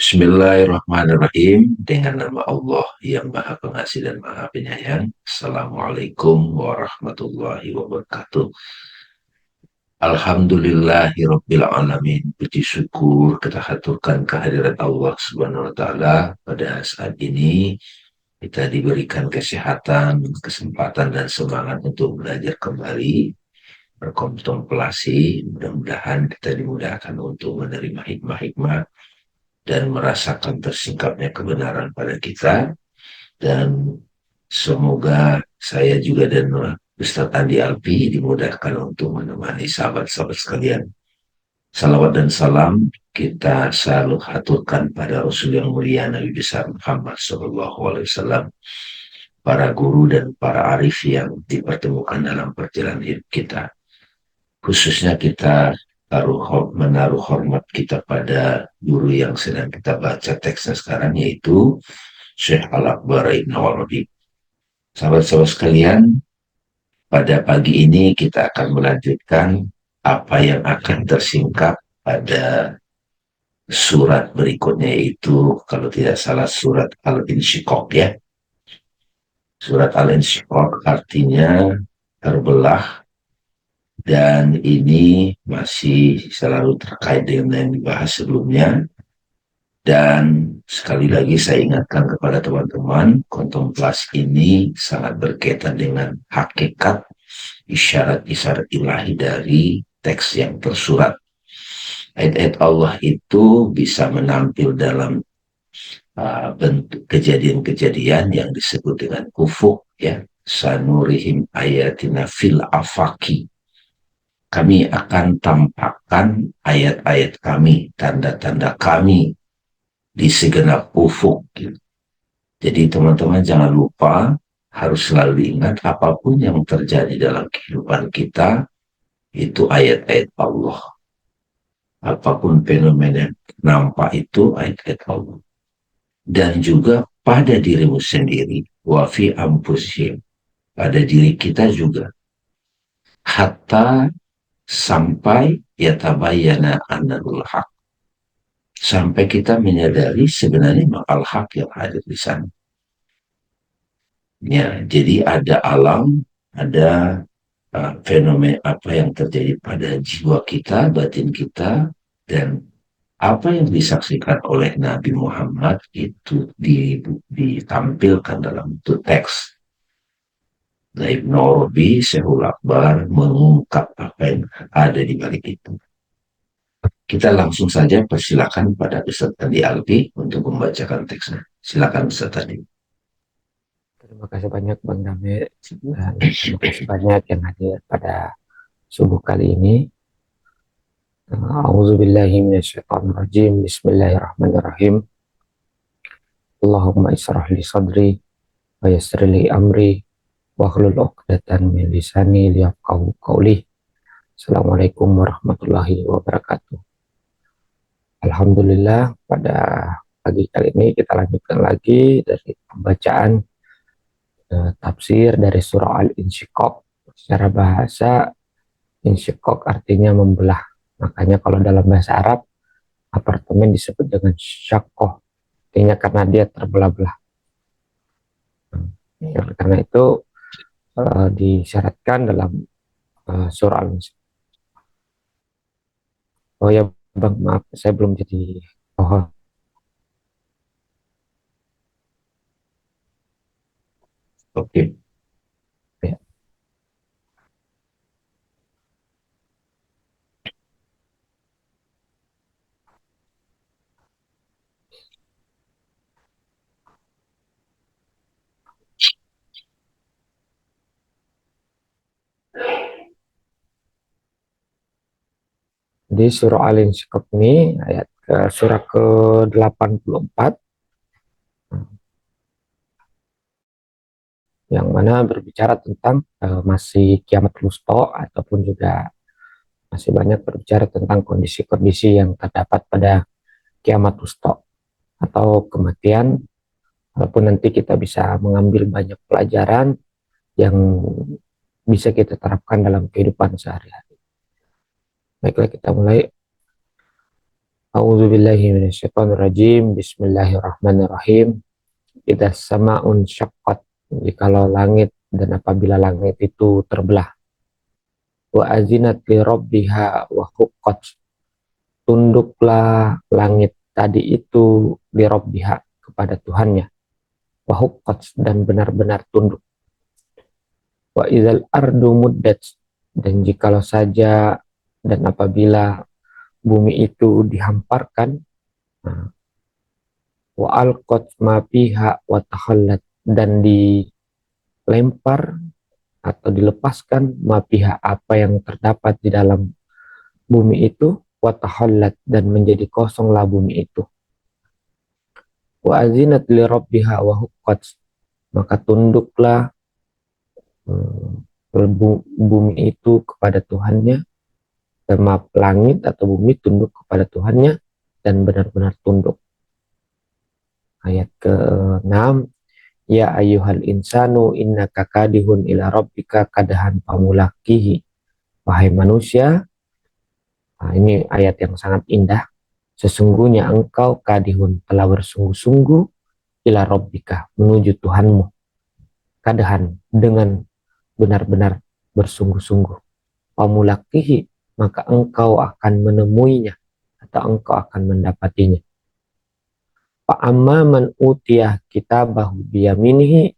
Bismillahirrahmanirrahim. Dengan nama Allah yang Maha Pengasih dan Maha Penyayang. Assalamualaikum warahmatullahi wabarakatuh. Alhamdulillahirabbil alamin. Puji syukur kita haturkan kehadirat Allah Subhanahu wa taala pada saat ini kita diberikan kesehatan, kesempatan dan semangat untuk belajar kembali, berkontemplasi. Mudah-mudahan kita dimudahkan untuk menerima hikmah-hikmah dan merasakan tersingkapnya kebenaran pada kita. Dan semoga saya juga dan Ustaz Andi Alpi dimudahkan untuk menemani sahabat-sahabat sekalian. Salawat dan salam kita selalu haturkan pada Rasul yang mulia Nabi besar Muhammad SAW, para guru dan para arif yang dipertemukan dalam perjalanan hidup kita. Khususnya kita menaruh hormat kita pada guru yang sedang kita baca teksnya sekarang, yaitu Syekh Al-Akbar Ibn Arabi. Sahabat-sahabat sekalian, pada pagi ini kita akan melanjutkan apa yang akan tersingkap pada surat berikutnya, yaitu kalau tidak salah surat Al-Insyiqaq ya. Surat Al-Insyiqaq artinya terbelah, dan ini masih selalu terkait dengan yang dibahas sebelumnya. Dan sekali lagi saya ingatkan kepada teman-teman, kontemplasi ini sangat berkaitan dengan hakikat isyarat-isyarat ilahi dari teks yang tersurat. Ayat-ayat Allah itu bisa menampil dalam bentuk kejadian-kejadian yang disebut dengan ufuk ya. Sanurihim ayatina fil afaki. Kami akan tampakkan ayat-ayat kami, tanda-tanda kami di segenap ufuk. Jadi teman-teman jangan lupa, harus selalu ingat apapun yang terjadi dalam kehidupan kita, itu ayat-ayat Allah. Apapun fenomena yang nampak itu ayat-ayat Allah. Dan juga pada dirimu sendiri, wafi ampusim, pada diri kita juga. Hatta sampai yatabayyana annahul haq, sampai kita menyadari sebenarnya al-haq yang hadir di sana. Ya, jadi ada alam, ada fenomena apa yang terjadi pada jiwa kita, batin kita, dan apa yang disaksikan oleh Nabi Muhammad itu ditampilkan dalam bentuk teks. Nah, Ibn Arabi, Syekhul Akbar mengungkap apa yang ada di balik itu. Kita langsung saja persilakan pada Ustaz Andi Alpi untuk membacakan teksnya. Silakan Ustaz Andi. Terima kasih banyak Bang Damir, dan terima kasih banyak yang hadir pada subuh kali ini. A'udzubillahi minasyaitonirrajim. Bismillahirrahmanirrahim. Allahumma israh li sadri wa yassir li amri wahlul 'uqdatam min lisani liyafqahu qawli. Assalamualaikum warahmatullahi wabarakatuh. Alhamdulillah, pada pagi kali ini kita lanjutkan lagi dari pembacaan tafsir dari surah Al-Insyiqaq. Secara bahasa, insyiqaq artinya membelah. Makanya kalau dalam bahasa Arab, apartemen disebut dengan syaqqah, artinya karena dia terbelah-belah. Karena itu disyaratkan dalam surah Al-Insyiqaq. Oh ya Bang, maaf, saya belum jadi oh, Oke. ya. Di surah Al-Insyiqaq ini ayat surah ke-84, yang mana berbicara tentang masih kiamat wusta, ataupun juga masih banyak berbicara tentang kondisi-kondisi yang terdapat pada kiamat wusta atau kematian, walaupun nanti kita bisa mengambil banyak pelajaran yang bisa kita terapkan dalam kehidupan sehari-hari. Baiklah, kita mulai. A'udzubillahi minasyaitonirrajim. Bismillahirrahmanirrahim. Idza sama'un syaqqat, jikalau langit dan apabila langit itu terbelah. Wa azinat li rabbiha wa huqqat, tunduklah langit tadi itu li rabbiha, kepada Tuhannya, wa huqqat, dan benar-benar tunduk. Wa idzal ardu muddat, dan jikalau saja dan apabila bumi itu dihamparkan, nah, wa alqat ma fiha wa takhallat, dan dilempar atau dilepaskan ma fiha, apa yang terdapat di dalam bumi itu, wa takhallat, dan menjadi kosonglah bumi itu. Wa azinat li rabbiha wa huqqat, maka tunduklah bumi itu kepada Tuhannya, dan langit atau bumi tunduk kepada Tuhannya dan benar-benar tunduk. Ayat ke-6, ya ayyuhal insanu innaka kadihun ila rabbika kadahan pamulakihi. Wahai manusia, nah ini ayat yang sangat indah. Sesungguhnya engkau kadihun, telah bersungguh-sungguh, ila rabbika, menuju Tuhanmu, kadahan, dengan benar-benar bersungguh-sungguh. Pamulakihi, maka engkau akan menemuinya atau engkau akan mendapatinya. Fa'amma man utiyah kitabahu biyaminihi,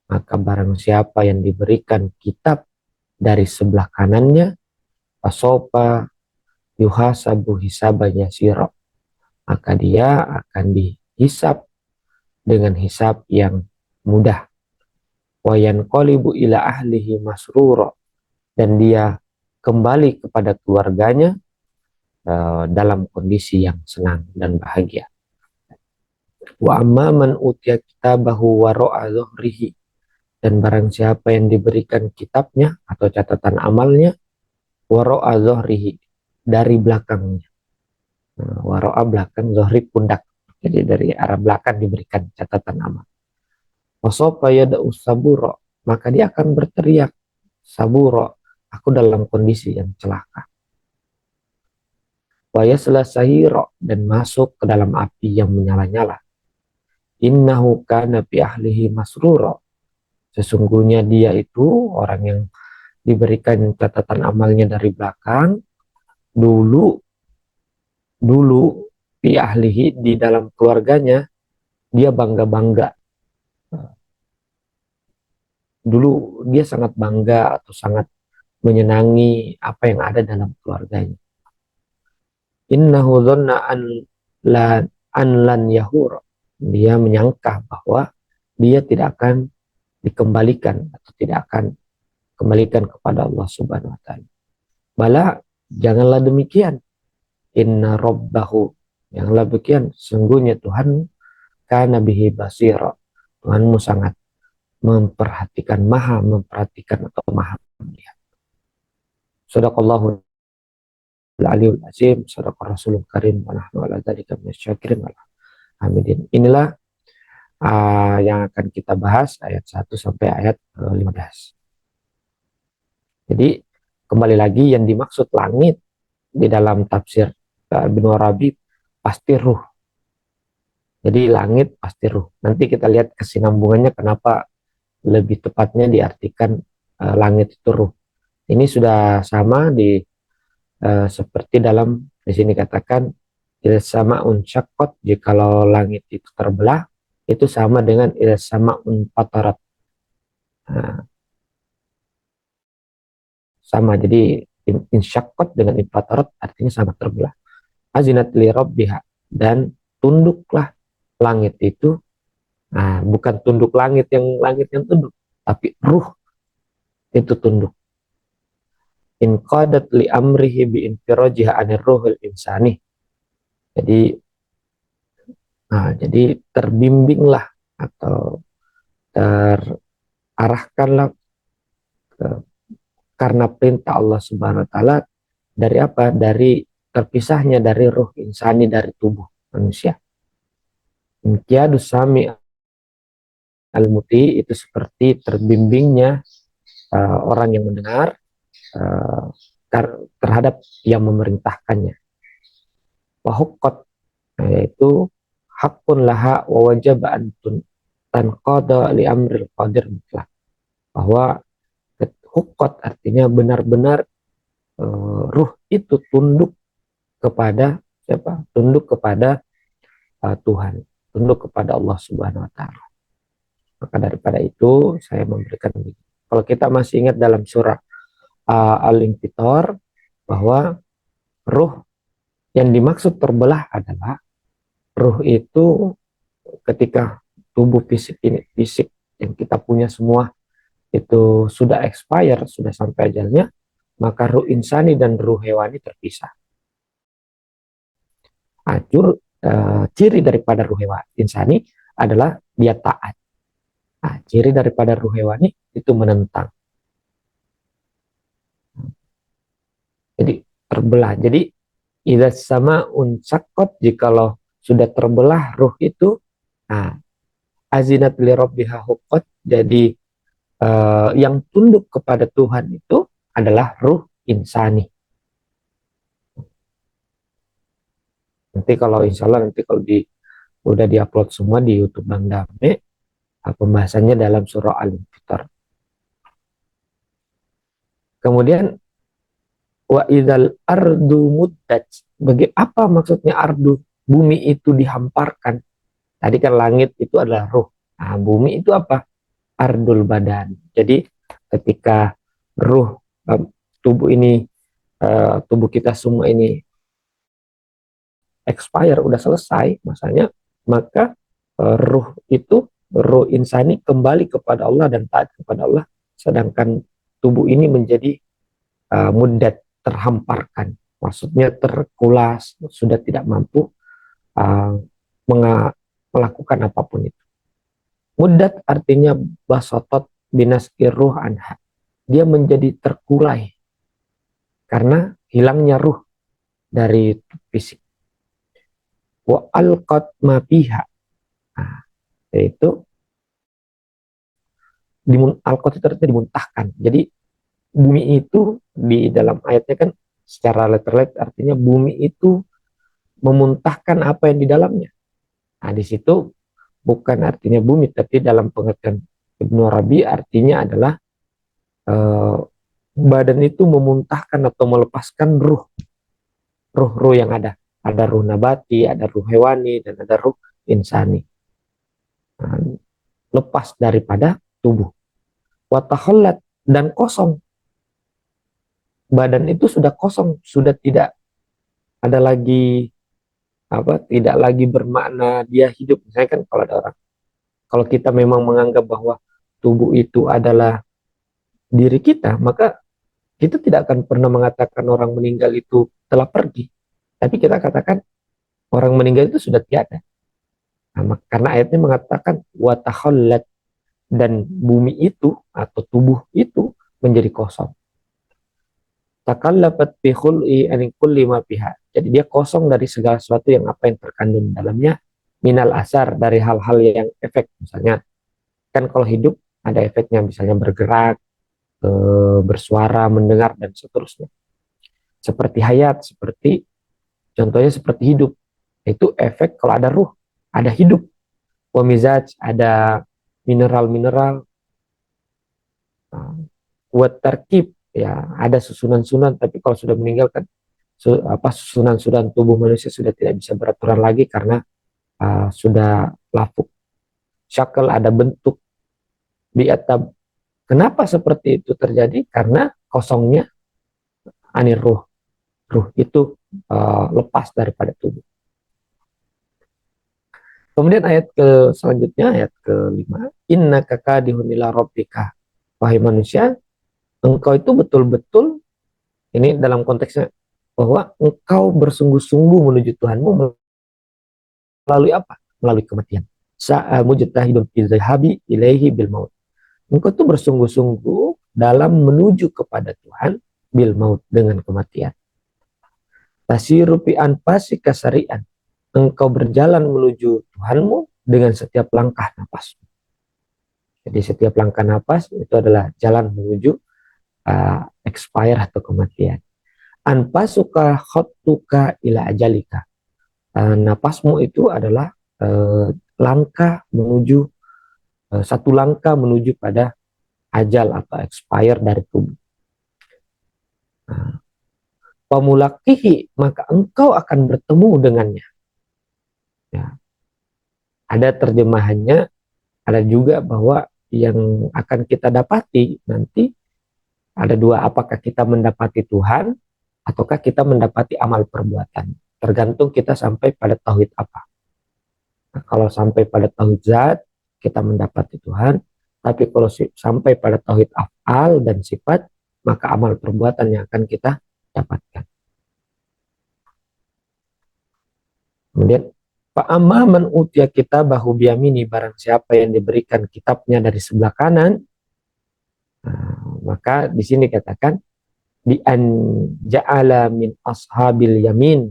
maka barang siapa yang diberikan kitab dari sebelah kanannya, fasopa yuhasabu hisaban yasira, maka dia akan dihisab dengan hisab yang mudah. Wa yanqalibu ila ahlihi masrura, dan dia kembali kepada keluarganya dalam kondisi yang senang dan bahagia. Wa amma man utiya kitabahu wara'a dhuhrihi, dan barang siapa yang diberikan kitabnya atau catatan amalnya, wara'a dhuhrihi, dari belakangnya. Wara'a belakang, dhuhri pundak, jadi dari arah belakang diberikan catatan amal. Wasofa yada'u sabura, maka dia akan berteriak, sabura, aku dalam kondisi yang celaka. Wa yasla sa'ira, dan masuk ke dalam api yang menyala-nyala. Innahu kana bi ahlihi masrura, sesungguhnya dia itu orang yang diberikan catatan amalnya dari belakang, dulu bi ahlihi, di dalam keluarganya dia bangga-bangga. Dulu dia sangat bangga atau sangat menyenangi apa yang ada dalam keluarganya. Innahu dhanna an lan yahur, dia menyangka bahwa dia tidak akan dikembalikan atau tidak akan kembalikan kepada Allah Subhanahu wa taala. Bala, janganlah demikian. Inna rabbahu, janganlah demikian, sungguhnya Tuhan kana bihi basira, Tuhanmu sangat memperhatikan, maha memperhatikan atau maha melihat. Sadaqallahu al-aliyul azim, sadaqar rasulul karim, wa nahnu ala dzalika minasyakirin wal hamidin. Inilah yang akan kita bahas ayat 1 sampai ayat 15. Jadi kembali lagi, yang dimaksud langit di dalam tafsir Ibnu Arabi pasti ruh. Jadi langit pasti ruh. Nanti kita lihat kesinambungannya kenapa lebih tepatnya diartikan langit itu ruh. Ini sudah sama seperti dalam di sini katakan sama unsyaqqat, jikalau langit itu terbelah, itu sama dengan sama unfatarat. Nah, sama, jadi insyaqqat dengan infatarat artinya sama, terbelah. Azinat li rabbiha, dan tunduklah langit itu. Nah, bukan tunduk langit yang tunduk, tapi ruh itu tunduk. In qadat li amrihi bi infirajiha anir ruhul insani. Jadi terbimbinglah atau terarahkanlah karena perintah Allah Subhanahu wa taala, dari apa? Dari terpisahnya dari ruh insani, dari tubuh manusia. Inqiyadus sami al-muti, itu seperti terbimbingnya orang yang mendengar terhadap yang memerintahkannya. Wahukkot, yaitu hakun laha wa wajaba antun tanqada li amril qadir mutlak. Bahwa hukot artinya benar-benar ruh itu tunduk kepada siapa? Tunduk kepada Tuhan, tunduk kepada Allah Subhanahu wa taala. Maka daripada itu saya memberikan ini. Kalau kita masih ingat dalam surah Al-Infitor bahwa ruh yang dimaksud terbelah adalah ruh itu ketika tubuh fisik ini, fisik yang kita punya semua itu sudah expire, sudah sampai ajalnya, maka ruh insani dan ruh hewani terpisah. Ciri daripada ruh insani adalah dia taat. Ciri daripada ruh hewani itu menentang. Jadi terbelah. Jadi idza sama unsakot, jikalau sudah terbelah ruh itu, azinat li rabbiha huqqat, jadi yang tunduk kepada Tuhan itu adalah ruh insani. Nanti kalau insya Allah nanti kalau udah diupload semua di YouTube Bang Dame, pembahasannya dalam surah Al-Infitar. Kemudian wa idzal ardu muddat. Apa maksudnya ardu? Bumi itu dihamparkan. Tadi kan langit itu adalah ruh. Bumi itu apa? Ardul badan. Jadi ketika ruh tubuh ini, tubuh kita semua ini expire, udah selesai masanya, maka ruh insani kembali kepada Allah dan taat kepada Allah, sedangkan tubuh ini menjadi muddat, terhamparkan, maksudnya terkulas, sudah tidak mampu melakukan apapun itu. Muddat artinya basotot binas ruh anha, dia menjadi terkulai karena hilangnya ruh dari fisik. Wa alqat ma fiha, yaitu alqat itu artinya dimuntahkan. Jadi bumi itu di dalam ayatnya kan secara letterlet artinya bumi itu memuntahkan apa yang di dalamnya. Di situ bukan artinya bumi, tapi dalam pengertian Ibnu Arabi artinya adalah badan itu memuntahkan atau melepaskan ruh yang ada. Ada ruh nabati, ada ruh hewani, dan ada ruh insani. Lepas daripada tubuh. Watahallat, dan kosong. Badan itu sudah kosong, sudah tidak ada lagi tidak lagi bermakna dia hidup. Misalnya kan kalau ada orang, kalau kita memang menganggap bahwa tubuh itu adalah diri kita, maka kita tidak akan pernah mengatakan orang meninggal itu telah pergi. Tapi kita katakan orang meninggal itu sudah tiada. Karena ayatnya mengatakan watahallat, dan bumi itu atau tubuh itu menjadi kosong. Takallafat bi khul'i an kulli ma fiha. Jadi dia kosong dari segala sesuatu yang apa yang terkandung dalamnya, minal asar, dari hal-hal yang efek. Misalnya kan kalau hidup ada efeknya, misalnya bergerak, bersuara, mendengar, dan seterusnya. Seperti hayat, contohnya seperti hidup. Itu efek kalau ada ruh, ada hidup. Wa mizaj, ada mineral-mineral. Wa tarkib, ya ada susunan-susunan, tapi kalau sudah meninggal kan susunan-susunan tubuh manusia sudah tidak bisa beraturan lagi karena sudah lapuk. Syakal, ada bentuk. Bi'atab, kenapa seperti itu terjadi? Karena kosongnya anir ruh itu lepas daripada tubuh. Kemudian ayat selanjutnya, ayat ke-5, innaka kadihun ila rabbika, wahai manusia, engkau itu betul-betul, ini dalam konteksnya bahwa engkau bersungguh-sungguh menuju Tuhanmu melalui apa? Melalui kematian. Mujtahidun fi zahabi ilaihi bil maut. Engkau itu bersungguh-sungguh dalam menuju kepada Tuhan bil maut, dengan kematian. Tasiru fi anfasi kasarian, engkau berjalan menuju Tuhanmu dengan setiap langkah napas. Jadi setiap langkah napas itu adalah jalan menuju expire atau kematian. Anfasuka khattuka ila ajalika, Napasmu itu adalah langkah menuju satu langkah menuju pada ajal atau expire dari tubuh. Nah, pamulakihi, maka engkau akan bertemu dengannya. Ya, ada terjemahannya, ada juga bahwa yang akan kita dapati nanti ada dua, apakah kita mendapati Tuhan ataukah kita mendapati amal perbuatan. Tergantung kita sampai pada tauhid apa. Nah, kalau sampai pada tauhid zat, kita mendapati Tuhan. Tapi kalau sampai pada tauhid af'al dan sifat, maka amal perbuatan yang akan kita dapatkan. Kemudian, fa'amma man utiya kitabahu biyamini, barang siapa yang diberikan kitabnya dari sebelah kanan, nah, maka di sini katakan, bi an ja'ala min ashabil yamin,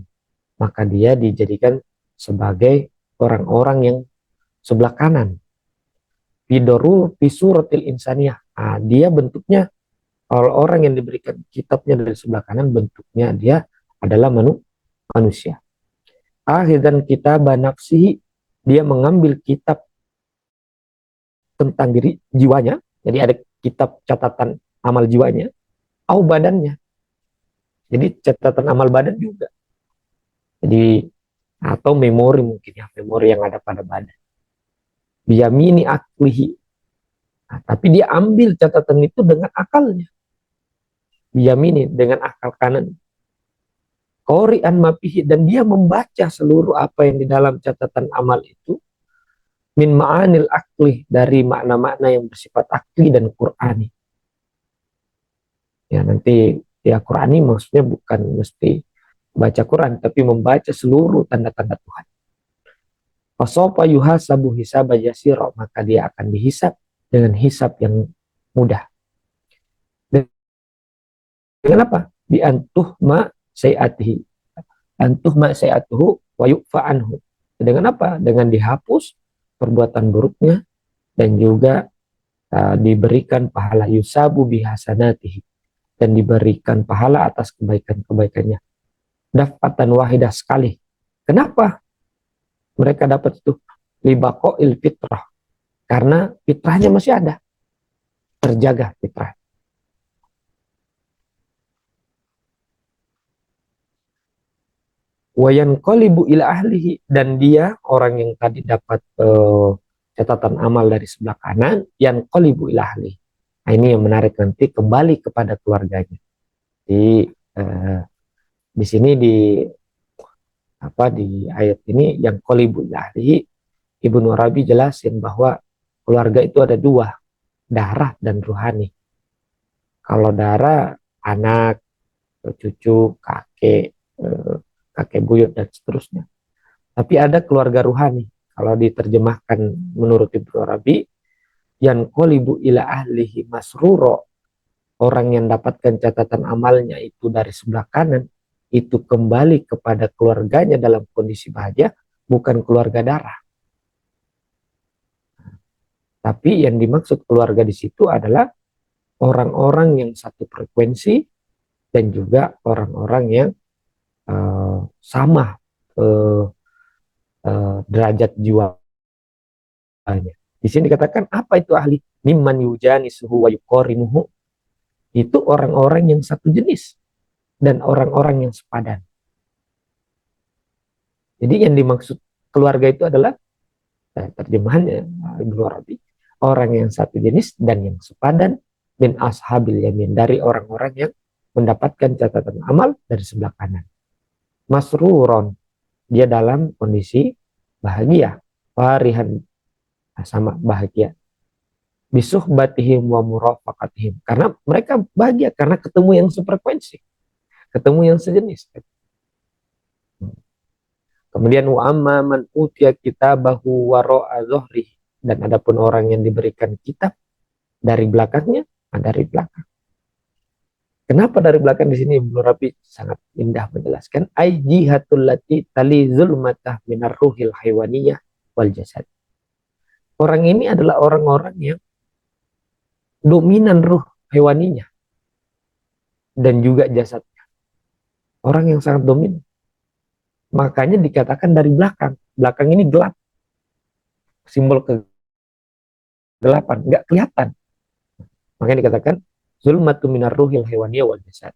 maka dia dijadikan sebagai orang-orang yang sebelah kanan. Bidoru pisuratil insaniyah. Nah, dia bentuknya, kalau orang yang diberikan kitabnya dari sebelah kanan, bentuknya dia adalah manusia. Akhidan kitab nafsihi, dia mengambil kitab tentang diri jiwanya, jadi ada kitab catatan amal jiwanya, au badannya, jadi catatan amal badan juga. Jadi atau memori mungkin ya, memori yang ada pada badan. Biyamini aklihi. Nah, tapi dia ambil catatan itu dengan akalnya. Biyamini, dengan akal kanan. Qori'an mafihi, dan dia membaca seluruh apa yang di dalam catatan amal itu. Min ma'anil akli, dari makna-makna yang bersifat akli dan Qur'ani. Ya nanti ya Qur'ani maksudnya bukan mesti baca Quran, tapi membaca seluruh tanda-tanda Tuhan. Fasofa yuhasabu hisaba yasira, maka dia akan dihisab dengan hisab yang mudah. Dengan apa? Bi antuh ma sayiatihi. Antuh ma sayatuhu wa yu'fa anhu. Dengan apa? Dengan dihapus perbuatan buruknya dan juga diberikan pahala yusabu bihasanatihi, dan diberikan pahala atas kebaikan-kebaikannya. Dafatan wahidah sekali. Kenapa mereka dapat itu? Libaqo'il fitrah. Karena fitrahnya masih ada. Terjaga fitrah. Wayan qalibu ila ahlihi, dan dia orang yang tadi dapat catatan amal dari sebelah kanan, yang qalibu ila ahlihi. Nah, ini yang menarik, nanti kembali kepada keluarganya. Di sini di ayat ini yang qalibu ila ahlihi, Ibnu Arabi jelasin bahwa keluarga itu ada dua, darah dan ruhani. Kalau darah, anak, cucu, kakek buyut dan seterusnya. Tapi ada keluarga ruhani. Kalau diterjemahkan menurut Ibnu Arabi, yang qalibu ila ahlihi masruro, orang yang dapatkan catatan amalnya itu dari sebelah kanan, itu kembali kepada keluarganya dalam kondisi bahagia, bukan keluarga darah. Tapi yang dimaksud keluarga di situ adalah orang-orang yang satu frekuensi dan juga orang-orang yang sama derajat jiwanya. Di sini dikatakan apa itu ahli? Mimman yujani suhu wa yukorimuhu. Itu orang-orang yang satu jenis dan orang-orang yang sepadan. Jadi yang dimaksud keluarga itu adalah terjemahannya Ibnu Arabi, orang yang satu jenis dan yang sepadan, min ashabil yamin, dari orang-orang yang mendapatkan catatan amal dari sebelah kanan. Masruron, dia dalam kondisi bahagia, farihan, sama bahagia. Bisuhbatihim wa murafaqatihim, karena mereka bahagia karena ketemu yang sefrekuensi, ketemu yang sejenis. Kemudian wa amma man utiya kitabahu wara'a zuhri, dan adapun orang yang diberikan kitab dari belakangnya, dari belakang. Kenapa dari belakang? Di sini Ibnu Rabi sangat indah menjelaskan, ai jihatul lati tali zulmatah minar ruhil haywaniyah wal jasad. Orang ini adalah orang-orang yang dominan ruh hewaninya dan juga jasadnya. Orang yang sangat dominan. makanya dikatakan dari belakang. Belakang ini gelap, simbol kegelapan, nggak kelihatan. Makanya dikatakan zulmatu minar ruhil hewaniyah wal jasad.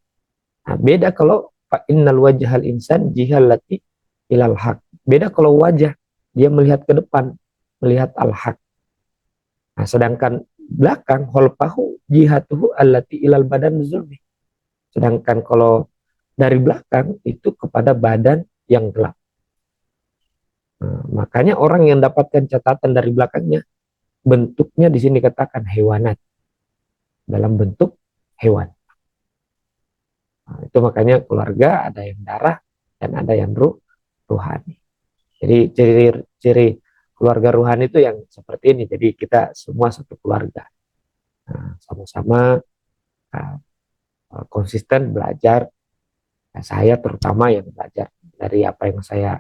Nah, beda kalau fa innal wajhal insan jihallati ilal haq. Beda kalau wajah dia melihat ke depan, melihat al haq. Nah, sedangkan belakang holpahu jihatuhu allati ilal badan zulmi. Sedangkan kalau dari belakang itu kepada badan yang gelap. Nah, makanya orang yang dapatkan catatan dari belakangnya bentuknya di sini katakan hewanat, dalam bentuk hewan. Nah, itu makanya keluarga ada yang darah dan ada yang ruhani. Jadi ciri-ciri keluarga ruhani itu yang seperti ini. Jadi kita semua satu keluarga. Nah, sama-sama uh, konsisten belajar. Nah, saya terutama yang belajar dari apa yang saya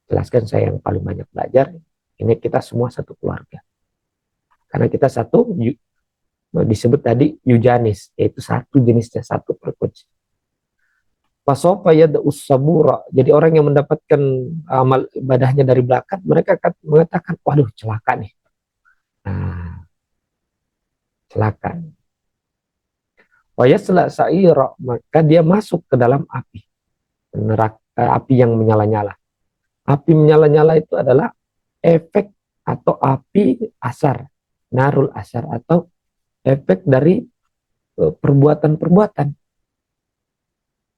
jelaskan, saya yang paling banyak belajar. Ini kita semua satu keluarga. Karena kita satu disebut tadi yujanis, yaitu satu jenisnya, satu frekuensi. Pasofa yad'us sabura. Jadi orang yang mendapatkan amal ibadahnya dari belakang, mereka akan mengatakan, waduh celaka nih. Nah, celaka. Wayasla sa'ira, maka dia masuk ke dalam api. Neraka, api yang menyala-nyala. Api menyala-nyala itu adalah efek atau api asar. Narul asar atau efek dari perbuatan-perbuatan.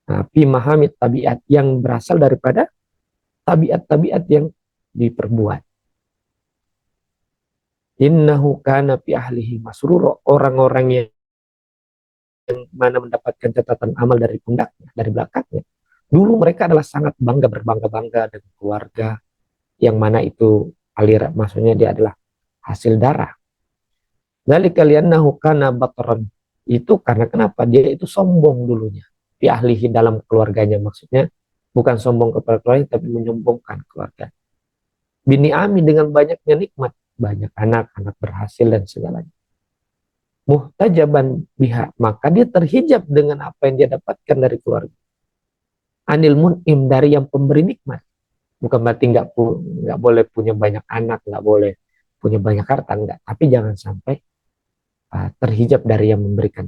Api mahamid tabiat yang berasal daripada tabiat-tabiat yang diperbuat. Innahu kana fi ahlihi masruro. Orang-orang yang mana mendapatkan catatan amal dari pundaknya, dari belakangnya. Dulu mereka adalah sangat bangga, berbangga-bangga dengan keluarga yang mana itu aliran, maksudnya dia adalah hasil darah. Dari kalian kana batran. Itu karena kenapa? Dia itu sombong dulunya. Fi ahlihi dalam keluarganya, maksudnya bukan sombong kepada keluarga, tapi menyombongkan keluarga. Bini Ami dengan banyaknya nikmat, banyak anak, anak berhasil dan segalanya. Muhtajaban biha, maka dia terhijab dengan apa yang dia dapatkan dari keluarga. Anil mun'im, dari yang pemberi nikmat. Bukan berarti nggak boleh punya banyak anak, nggak boleh punya banyak harta, enggak. Tapi jangan sampai terhijab dari yang memberikan.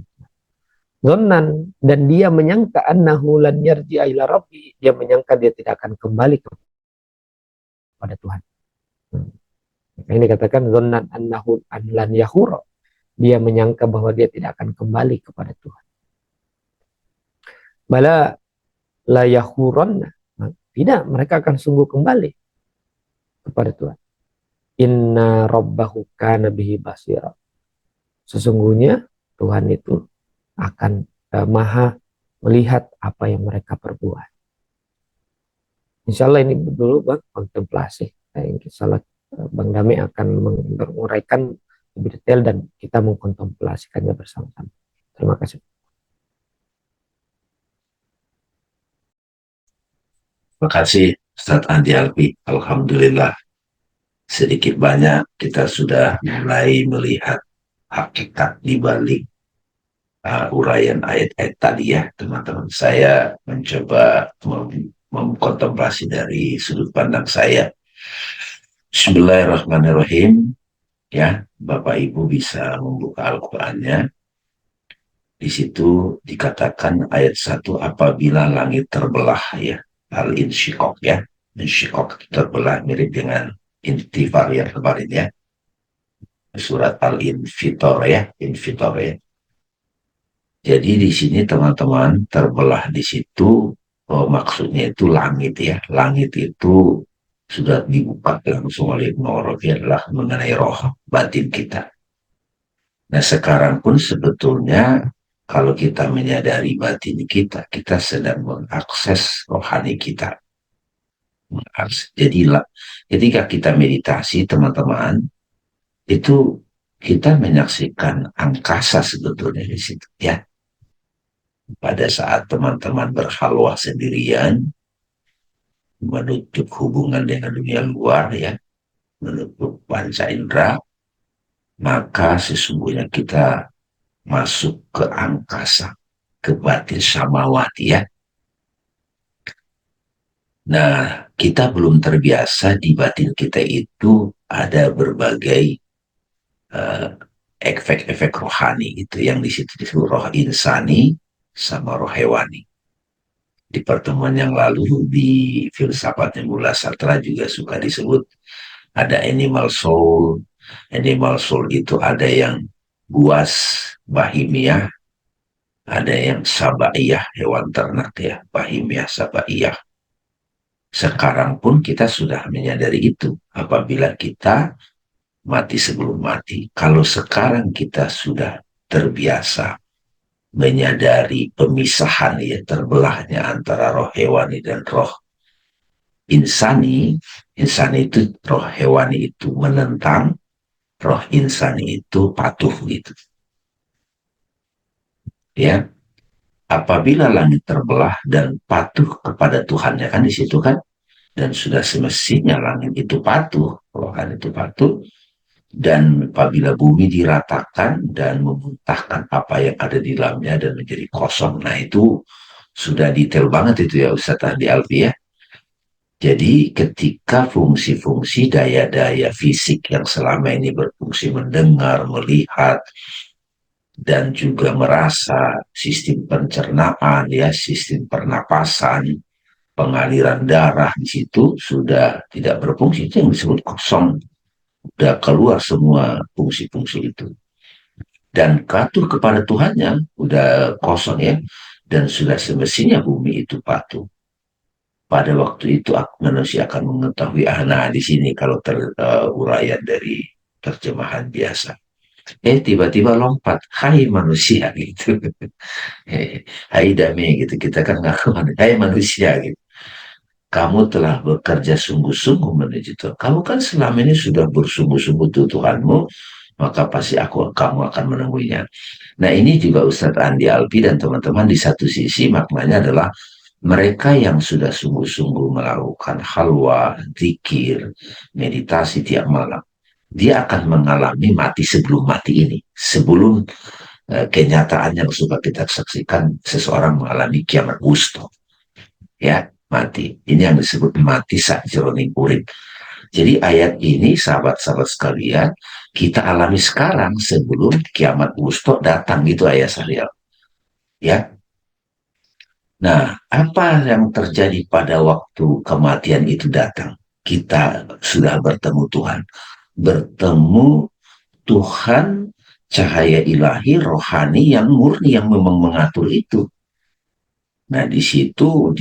Zonan, dan dia menyangka annahu lan yarji'a ila rabbi, dia menyangka dia tidak akan kembali kepada Tuhan. Ini dikatakan zonan annahu an lan yahura, dia menyangka bahwa dia tidak akan kembali kepada Tuhan. Bala la yahuranna, tidak, mereka akan sungguh kembali kepada Tuhan. Inna rabbahu kana bihi basira. Sesungguhnya Tuhan itu akan maha melihat apa yang mereka perbuat. Insya Allah ini dulu Bang, kontemplasi. Insya Allah Bang Dami akan menguraikan lebih detail dan kita mengkontemplasikannya bersama-sama. Terima kasih. Terima kasih Ustadz Andi Alfi. Alhamdulillah sedikit banyak kita sudah mulai melihat hakikat di balik uraian ayat-ayat tadi ya teman-teman. Saya mencoba mengkontemplasi dari sudut pandang saya. Bismillahirrahmanirrahim. Ya, Bapak Ibu bisa membuka Al-Qur'annya. Di situ dikatakan ayat 1, apabila langit terbelah ya. Al-insyiqaq ya. Insyiqaq terbelah mirip dengan intifar yang kemarin ya. Surat Al-Infitor ya, Infitor ya. Jadi di sini teman-teman terbelah di situ maksudnya itu langit ya. Langit itu sudah dibuka langsung oleh Ibnu Arabi adalah mengenai roh batin kita. Nah sekarang pun sebetulnya kalau kita menyadari batin kita, kita sedang mengakses rohani kita. Jadi ketika kita meditasi teman-teman, itu kita menyaksikan angkasa sebetulnya di situ ya. Pada saat teman-teman berhalwah sendirian, menutup hubungan dengan dunia luar ya, menutup panca indera, maka sesungguhnya kita masuk ke angkasa, ke batin samawati ya. Nah, kita belum terbiasa di batin kita itu ada berbagai eh, efek-efek rohani itu yang di situ disebut roh insani sama roh hewani. Di pertemuan yang lalu di filsafat Mula Sartra juga suka disebut ada animal soul. Animal soul itu ada yang buas bahimiah, ada yang sabaiyah hewan ternak ya, bahimiah sabaiyah. Sekarang pun kita sudah menyadari itu apabila kita mati sebelum mati. Kalau sekarang kita sudah terbiasa menyadari pemisahan ya terbelahnya antara roh hewani dan roh insani. Insani itu roh hewani itu menentang, roh insani itu patuh gitu. Ya, apabila langit terbelah dan patuh kepada Tuhannya kan di situ kan, dan sudah semestinya langit itu patuh, rohan itu patuh, dan apabila bumi diratakan dan memuntahkan apa yang ada di dalamnya dan menjadi kosong, nah itu sudah detail banget itu ya Ustaz Andi Alfi ya. Jadi ketika fungsi-fungsi daya-daya fisik yang selama ini berfungsi mendengar, melihat, dan juga merasa sistem pencernaan ya, sistem pernapasan, pengaliran darah di situ sudah tidak berfungsi, itu yang disebut kosong, udah keluar semua fungsi-fungsi itu dan patuh kepada Tuhannya udah kosong ya, dan sudah semestinya bumi itu patuh. Pada waktu itu manusia akan mengetahui, nah di sini kalau uraian dari terjemahan biasa, tiba-tiba lompat, hai manusia gitu. Hai damai gitu, kita kan ngaku, hai manusia gitu, kamu telah bekerja sungguh-sungguh menuju Tuhan. Kamu kan selama ini sudah bersungguh-sungguh tuh Tuhanmu, maka pasti kamu akan menemuinya. Nah ini juga Ustadz Andi Alfi dan teman-teman di satu sisi maknanya adalah mereka yang sudah sungguh-sungguh melakukan halwa, zikir, meditasi tiap malam, dia akan mengalami mati sebelum mati ini. Sebelum kenyataan yang sudah kita saksikan, seseorang mengalami kiamat wusto. Ya, mati. Ini yang disebut mati sak jroning urip. Jadi ayat ini sahabat-sahabat sekalian, kita alami sekarang sebelum kiamat wusto datang gitu ayat Sahrial. Ya. Nah, apa yang terjadi pada waktu kematian itu datang? Kita sudah bertemu Tuhan. Bertemu Tuhan, cahaya ilahi, rohani yang murni yang memang mengatur itu. Nah, di situ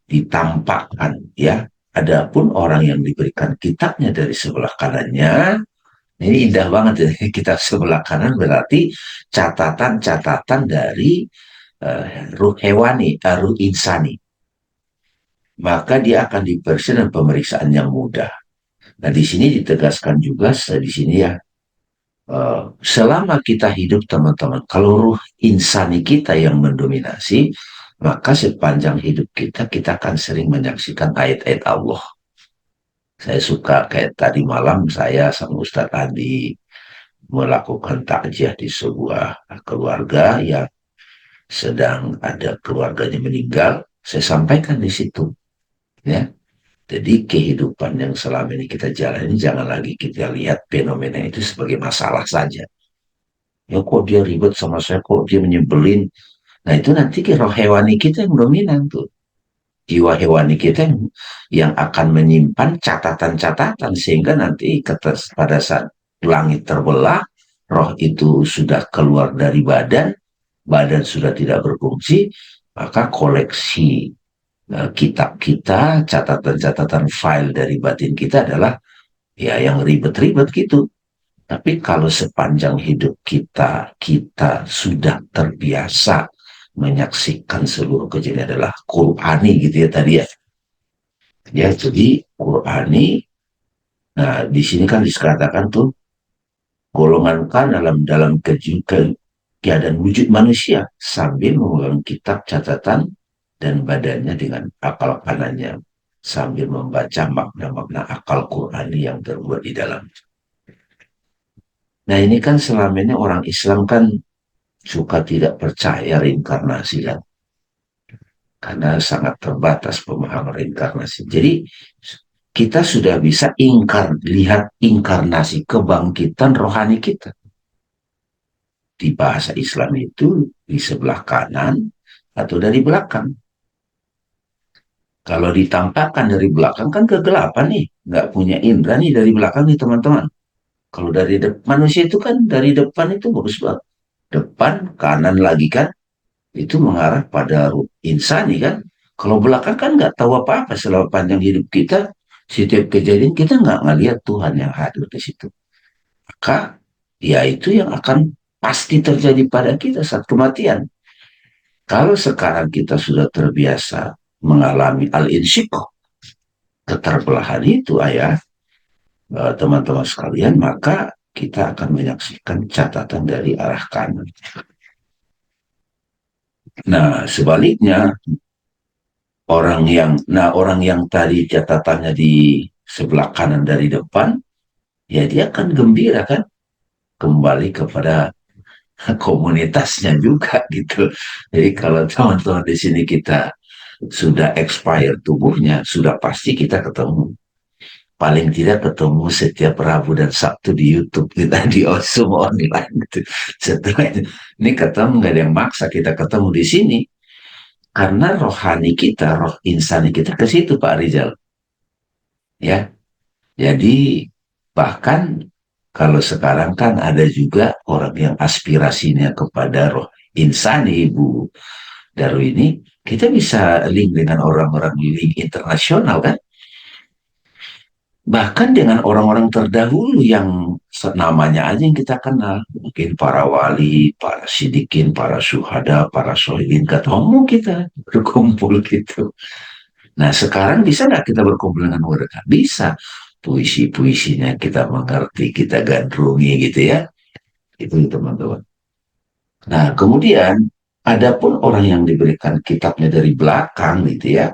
ditampakkan ya. Adapun orang yang diberikan kitabnya dari sebelah kanannya, ini indah banget ya. Kitab sebelah kanan berarti catatan-catatan dari ruh hewani, ruh insani. Maka dia akan diperiksa dan pemeriksaan yang mudah. Nah, di sini ditegaskan juga di sini ya, selama kita hidup teman-teman, kalau ruh insani kita yang mendominasi, maka sepanjang hidup kita akan sering menyaksikan ayat-ayat Allah. Saya suka kayak tadi malam saya sama Ustadz Adi melakukan takziah di sebuah keluarga yang sedang ada keluarganya meninggal. Saya sampaikan di situ, ya. Jadi kehidupan yang selama ini kita jalani jangan lagi kita lihat fenomena itu sebagai masalah saja. Ya kok dia ribet sama saya, kok dia menyebelin. Nah itu nanti roh hewani kita yang dominan tuh. Jiwa hewani kita yang akan menyimpan catatan-catatan sehingga nanti pada saat langit terbelah, roh itu sudah keluar dari badan, badan sudah tidak berfungsi, maka koleksi kitab kita, catatan-catatan file dari batin kita adalah ya yang ribet-ribet gitu. Tapi kalau sepanjang hidup kita sudah terbiasa menyaksikan seluruh kejadian adalah Qur'ani gitu ya tadi ya. Ya, jadi Qur'ani, nah di sini kan dikatakan tuh golongan kan dalam keadaan wujud manusia sambil memegang kitab catatan dan badannya dengan akal kanannya sambil membaca makna-makna akal Qur'ani yang terbuat di dalam. Nah ini kan selama ini orang Islam kan suka tidak percaya reinkarnasi kan. karena sangat terbatas pemahaman reinkarnasi. Jadi kita sudah bisa lihat inkarnasi kebangkitan rohani kita. Di bahasa Islam itu di sebelah kanan atau dari belakang. Kalau ditampakkan dari belakang kan kegelapan nih, nggak punya indera nih dari belakang nih teman-teman. Kalau dari depan manusia itu kan dari depan itu bagus banget. Depan, kanan lagi kan, itu mengarah pada insani kan. Kalau belakang kan nggak tahu apa-apa selama panjang hidup kita, setiap kejadian kita nggak ngelihat Tuhan yang hadir di situ. Maka ya itu yang akan pasti terjadi pada kita saat kematian. Kalau sekarang kita sudah terbiasa mengalami al-insyikoh, keterbelahan itu ayah, teman-teman sekalian, maka kita akan menyaksikan catatan dari arah kanan. Nah, sebaliknya orang yang tadi catatannya di sebelah kanan dari depan, ya dia akan gembira kan kembali kepada komunitasnya juga gitu. Jadi kalau teman-teman di sini kita sudah expire tubuhnya, sudah pasti kita ketemu. Paling tidak ketemu setiap Rabu dan Sabtu di YouTube kita di semua online gitu. Setelah itu, ini ketemu nggak ada yang maksa kita ketemu di sini karena rohani kita, roh insani kita ke situ Pak Rizal. Ya, jadi bahkan kalau sekarang kan ada juga orang yang aspirasinya kepada roh insani Ibu Darwini, kita bisa link dengan orang-orang link internasional kan, bahkan dengan orang-orang terdahulu yang namanya aja yang kita kenal, mungkin para wali, para sidikin, para syuhada, para sohidin, ketemu kita berkumpul gitu. Nah sekarang bisa nggak kita berkumpul dengan mereka? Bisa. Puisi-puisinya kita mengerti, kita gandrungi gitu ya. Itu teman-teman. Nah kemudian ada pun orang yang diberikan kitabnya dari belakang gitu ya.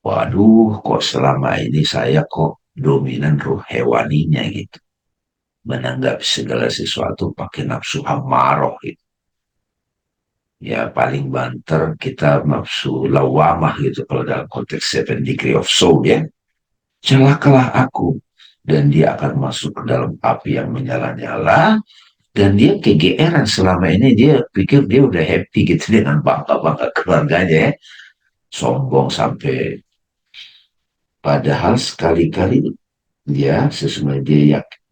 Waduh, kok selama ini saya kok dominan ruh hewaninya gitu. Menanggapi segala sesuatu pakai nafsu amarah gitu. Ya paling banter kita nafsu lawamah gitu kalau dalam konteks Seven Degree of Soul ya. Celakalah aku. Dan dia akan masuk ke dalam api yang menyala-nyala. Dan dia kegeeran selama ini dia pikir dia udah happy gitu dengan bangga-bangga keluarganya ya. Sombong sampai padahal sekali-kali dia sesungguhnya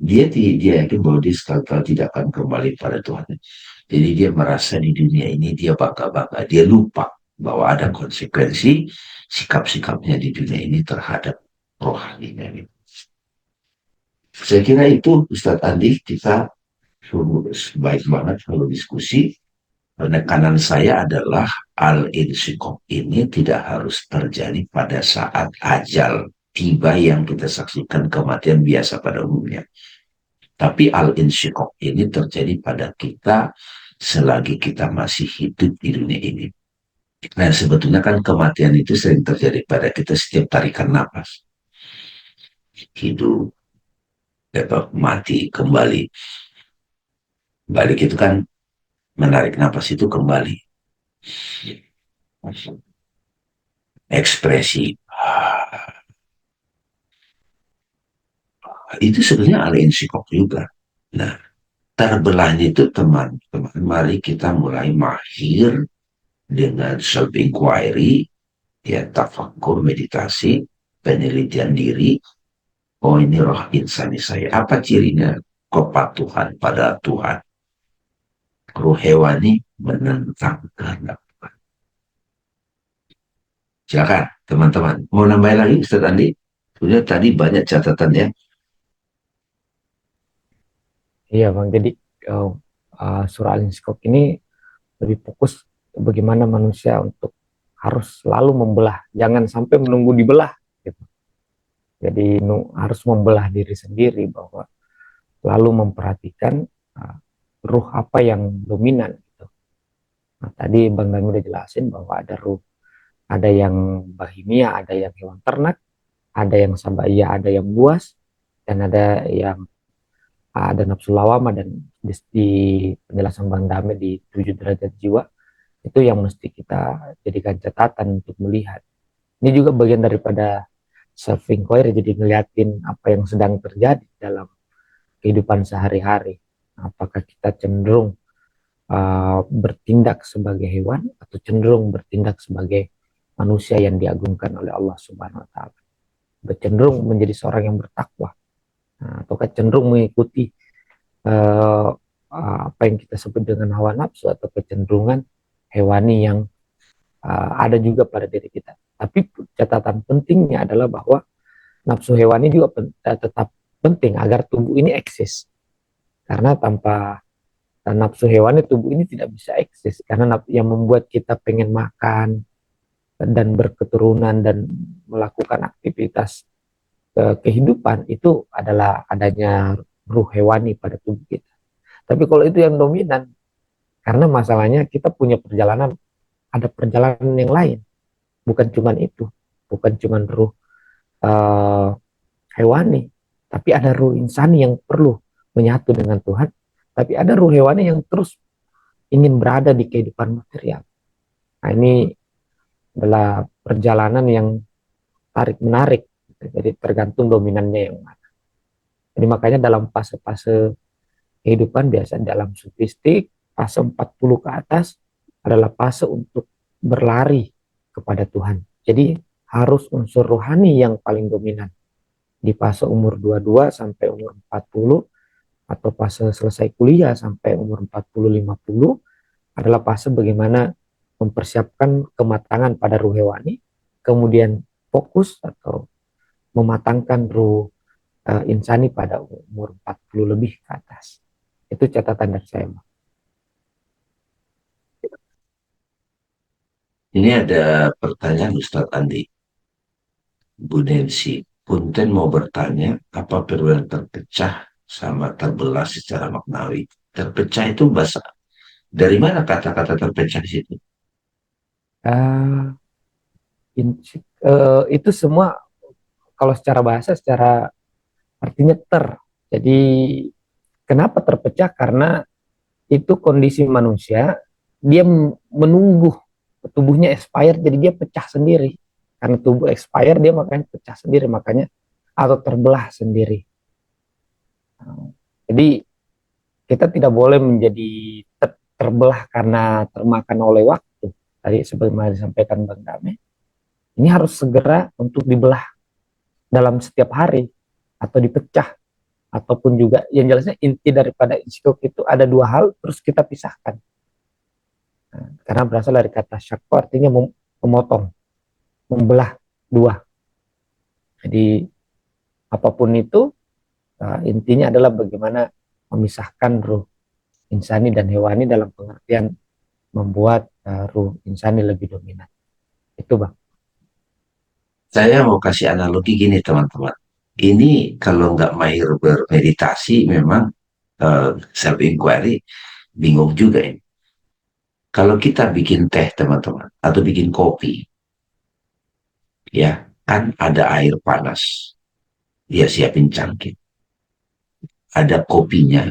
dia yakin bahwa dia sekali-kali tidak akan kembali pada Tuhan. Jadi dia merasa di dunia ini dia bangga-bangga. Dia lupa bahwa ada konsekuensi sikap-sikapnya di dunia ini terhadap rohaninya. Saya kira itu Ustadz Andi, kita baik banget kalau diskusi. Penekanan saya adalah al-insyikok ini tidak harus terjadi pada saat ajal tiba yang kita saksikan kematian biasa pada umumnya. Tapi al-insyikok ini terjadi pada kita selagi kita masih hidup di dunia ini. Nah sebetulnya kan kematian itu sering terjadi pada kita setiap tarikan napas. Hidup, dapat mati, kembali. Balik itu kan menarik napas itu kembali. Ekspresi. Itu sebenarnya alien psikok juga. Nah, terbelahnya itu teman-teman, mari kita mulai mahir dengan self-inquiry, ya tafakur, meditasi, penelitian diri. Oh ini roh insani saya. Apa cirinya? Kepatuhan pada Tuhan. Ruh hewani menentang kehendak. Silakan teman-teman. Mau nambah lagi Ustaz Andi? Sudah tadi banyak catatannya. Iya Bang, jadi uh, surah Al-Insyikok ini lebih fokus bagaimana manusia untuk harus selalu membelah, jangan sampai menunggu dibelah gitu. Jadi harus membelah diri sendiri bahwa lalu memperhatikan uh, ruh apa yang dominan gitu. Nah, tadi Bang Dami udah jelasin bahwa ada ruh, ada yang bahimia, ada yang hewan ternak, ada yang sabaya, ada yang buas, dan ada yang ada nafsu lawama, dan di penjelasan Bang Dame di 7 derajat jiwa Itu yang mesti kita jadikan catatan untuk melihat. Ini juga bagian daripada self inquiry, jadi ngeliatin apa yang sedang terjadi dalam kehidupan sehari-hari. Apakah kita cenderung bertindak sebagai hewan atau cenderung bertindak sebagai manusia yang diagungkan oleh Allah Subhanahu wa taala. Cenderung menjadi seorang yang bertakwa, ataukah cenderung mengikuti uh, apa yang kita sebut dengan hawa nafsu atau kecenderungan hewani yang ada juga pada diri kita. Tapi catatan pentingnya adalah bahwa nafsu hewani juga tetap penting agar tubuh ini eksis. Karena tanpa nafsu hewani tubuh ini tidak bisa eksis. Karena yang membuat kita pengen makan dan berketurunan dan melakukan aktivitas kehidupan itu adalah adanya ruh hewani pada tubuh kita. Tapi kalau itu yang dominan, karena masalahnya kita punya perjalanan, ada perjalanan yang lain, bukan cuma itu, bukan cuma ruh uh, hewani, tapi ada ruh insani yang perlu menyatu dengan Tuhan, tapi ada ruh hewani yang terus ingin berada di kehidupan material. Nah, ini adalah perjalanan yang tarik-menarik, jadi tergantung dominannya yang mana. Jadi makanya dalam fase-fase kehidupan biasa dalam sufistik, fase 40 ke atas adalah fase untuk berlari kepada Tuhan. Jadi harus unsur rohani yang paling dominan. Di fase umur 22 sampai umur 40 atau fase selesai kuliah sampai umur 40-50 adalah fase bagaimana mempersiapkan kematangan pada ruh hewani, kemudian fokus atau mematangkan ruh insani pada umur 40 lebih ke atas. Itu catatan dari saya. Ini ada pertanyaan Ustadz Andi. Bu Nancy, Punten mau bertanya, apa perbedaan terpecah sama terbelah secara maknawi? Terpecah itu bahasa, dari mana kata-kata terpecah di situ? Uh, itu semua kalau secara bahasa, secara artinya Jadi kenapa terpecah? Karena itu kondisi manusia, dia menunggu tubuhnya expire, jadi dia pecah sendiri. Karena tubuh expire, dia makanya pecah sendiri, makanya atau terbelah sendiri. Jadi kita tidak boleh menjadi terbelah karena termakan oleh waktu. Tadi sebagaimana disampaikan Bang Dame, ini harus segera untuk dibelah dalam setiap hari atau dipecah, ataupun juga yang jelasnya inti daripada insyuk itu ada dua hal terus kita pisahkan. Nah, karena berasal dari kata syakko artinya memotong, membelah dua. Jadi apapun itu intinya adalah bagaimana memisahkan ruh insani dan hewani dalam pengertian membuat ruh insani lebih dominan. Itu Bang. Saya mau kasih analogi gini teman-teman. Ini kalau nggak mahir bermeditasi memang self inquiry bingung juga ini. Kalau kita bikin teh teman-teman atau bikin kopi, ya kan ada air panas, dia siapin cangkir, ada kopinya,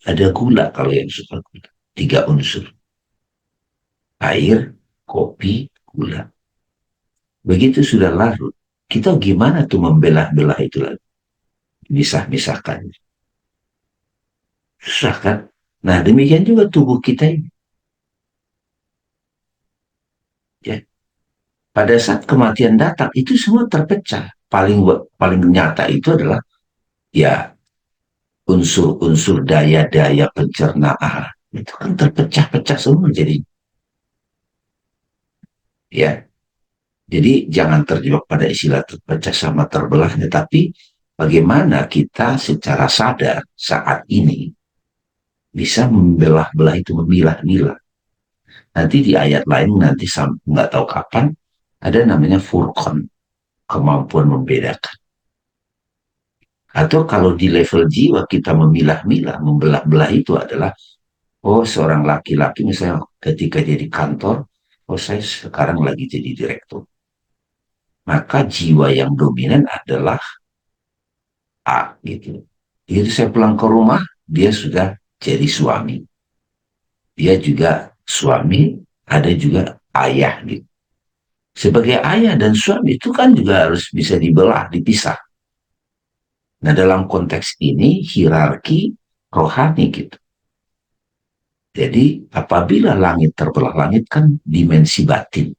ada gula kalau yang suka gula, tiga unsur, air, kopi, gula. Begitu sudah larut, kita gimana tuh membelah-belah itu lagi, misah-misahkan, susah kan? Nah demikian juga tubuh kita ini, ya. Pada saat kematian datang itu semua terpecah. Paling nyata itu adalah ya unsur-unsur daya-daya pencernaan itu kan terpecah-pecah semua jadi, ya. Jadi jangan terjebak pada istilah terpecah sama terbelahnya, tapi bagaimana kita secara sadar saat ini bisa membelah-belah itu, memilah-milah. Nanti di ayat lain nanti nggak tahu kapan ada namanya furqan, kemampuan membedakan. Atau kalau di level jiwa kita memilah-milah, membelah-belah itu adalah, oh seorang laki-laki misalnya ketika jadi kantor, oh saya sekarang lagi jadi direktur. Maka jiwa yang dominan adalah A gitu. Jadi saya pulang ke rumah, dia sudah jadi suami. dia juga suami, ada juga ayah gitu. Sebagai ayah dan suami itu kan juga harus bisa dibelah, dipisah. Nah, dalam konteks ini hierarki rohani gitu. Jadi apabila langit terbelah, langit kan dimensi batin.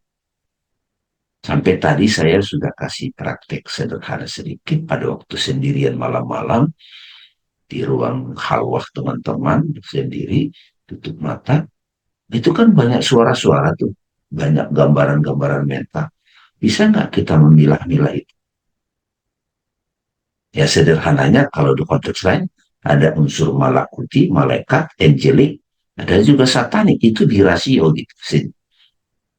Sampai tadi saya sudah kasih praktek sederhana sedikit pada waktu sendirian malam-malam di ruang halwah teman-teman sendiri, tutup mata. Itu kan banyak suara-suara tuh, banyak gambaran-gambaran mental. Bisa nggak kita memilah-milah itu? Ya sederhananya kalau di konteks lain ada unsur malakuti, malaikat, angelik, ada juga satanik, itu di rasio gitu.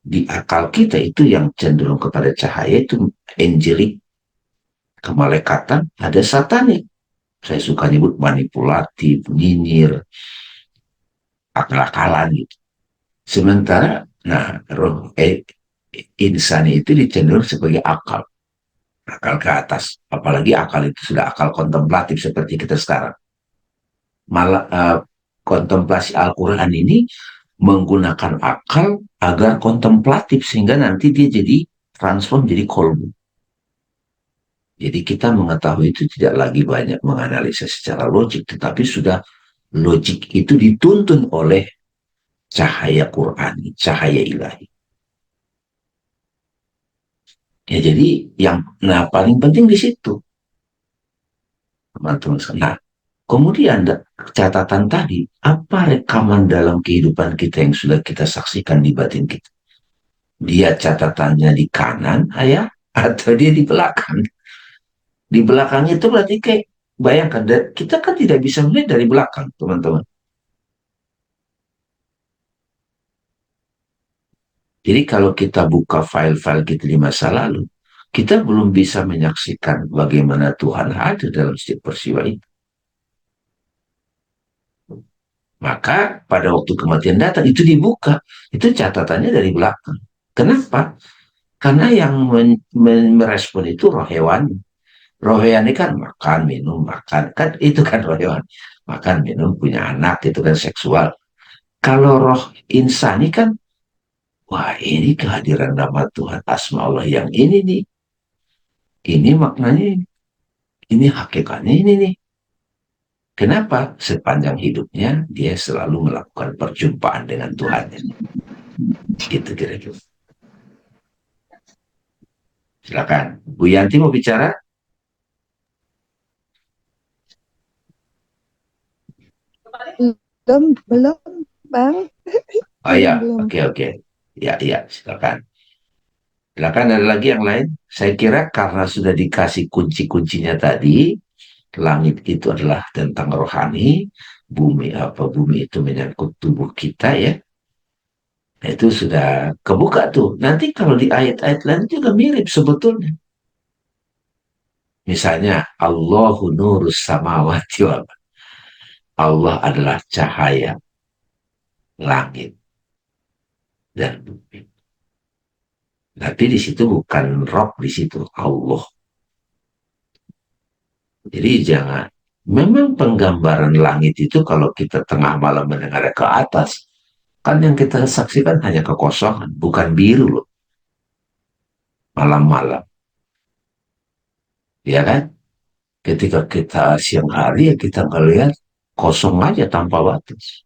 Di akal kita itu yang cenderung kepada cahaya itu angelik, kemalaikatan, ada satanik. Saya suka nyebut manipulatif, nyinyir, akal-akalan gitu. Sementara, nah, roh insani itu dicenderung sebagai akal, akal ke atas. Apalagi akal itu sudah akal kontemplatif seperti kita sekarang. Malah kontemplasi Al-Quran ini menggunakan akal agar kontemplatif sehingga nanti dia jadi transform jadi kolbu. Jadi kita mengetahui itu tidak lagi banyak menganalisa secara logik, tetapi sudah logik itu dituntun oleh cahaya Quran, cahaya ilahi. Ya jadi yang nah paling penting di situ, teman-teman. Nah, kemudian catatan tadi, apa rekaman dalam kehidupan kita yang sudah kita saksikan di batin kita? Dia catatannya di kanan, ayah, atau dia di belakang? Di belakang itu berarti kayak bayangkan, kita kan tidak bisa melihat dari belakang, teman-teman. Jadi kalau kita buka file-file kita di masa lalu, kita belum bisa menyaksikan bagaimana Tuhan hadir dalam setiap peristiwa itu. Maka pada waktu kematian datang itu dibuka, itu catatannya dari belakang. Kenapa? Karena yang merespon itu roh hewani. Roh hewani kan makan, minum, makan. Kan itu kan roh hewani. Makan, minum, punya anak, itu kan seksual. Kalau roh insani kan, wah ini kehadiran nama Tuhan, asma Allah yang ini nih. Ini maknanya, ini hakikatnya ini nih. Kenapa? Sepanjang hidupnya dia selalu melakukan perjumpaan dengan Tuhan. Gitu kira-kira. Silakan. Bu Yanti mau bicara? Belum, belum, Bang. Oh ya, Belum. oke oke. Ya, ya, silakan. Silakan ada lagi yang lain. Saya kira karena sudah dikasih kunci-kuncinya tadi, langit itu adalah tentang rohani, bumi itu menyangkut tubuh kita ya. Itu sudah kebuka tuh. Nanti kalau di ayat-ayat lain juga mirip sebetulnya. Misalnya Allahu nurus samawati wal Allah adalah cahaya langit dan bumi. Tapi di situ bukan rock, di situ Allah. Jadi jangan, memang penggambaran langit itu kalau kita tengah malam mendengar ke atas, kan yang kita saksikan hanya kekosongan, bukan biru loh, malam-malam. Ya kan? Ketika kita siang hari ya kita ngelihat kosong aja tanpa batas.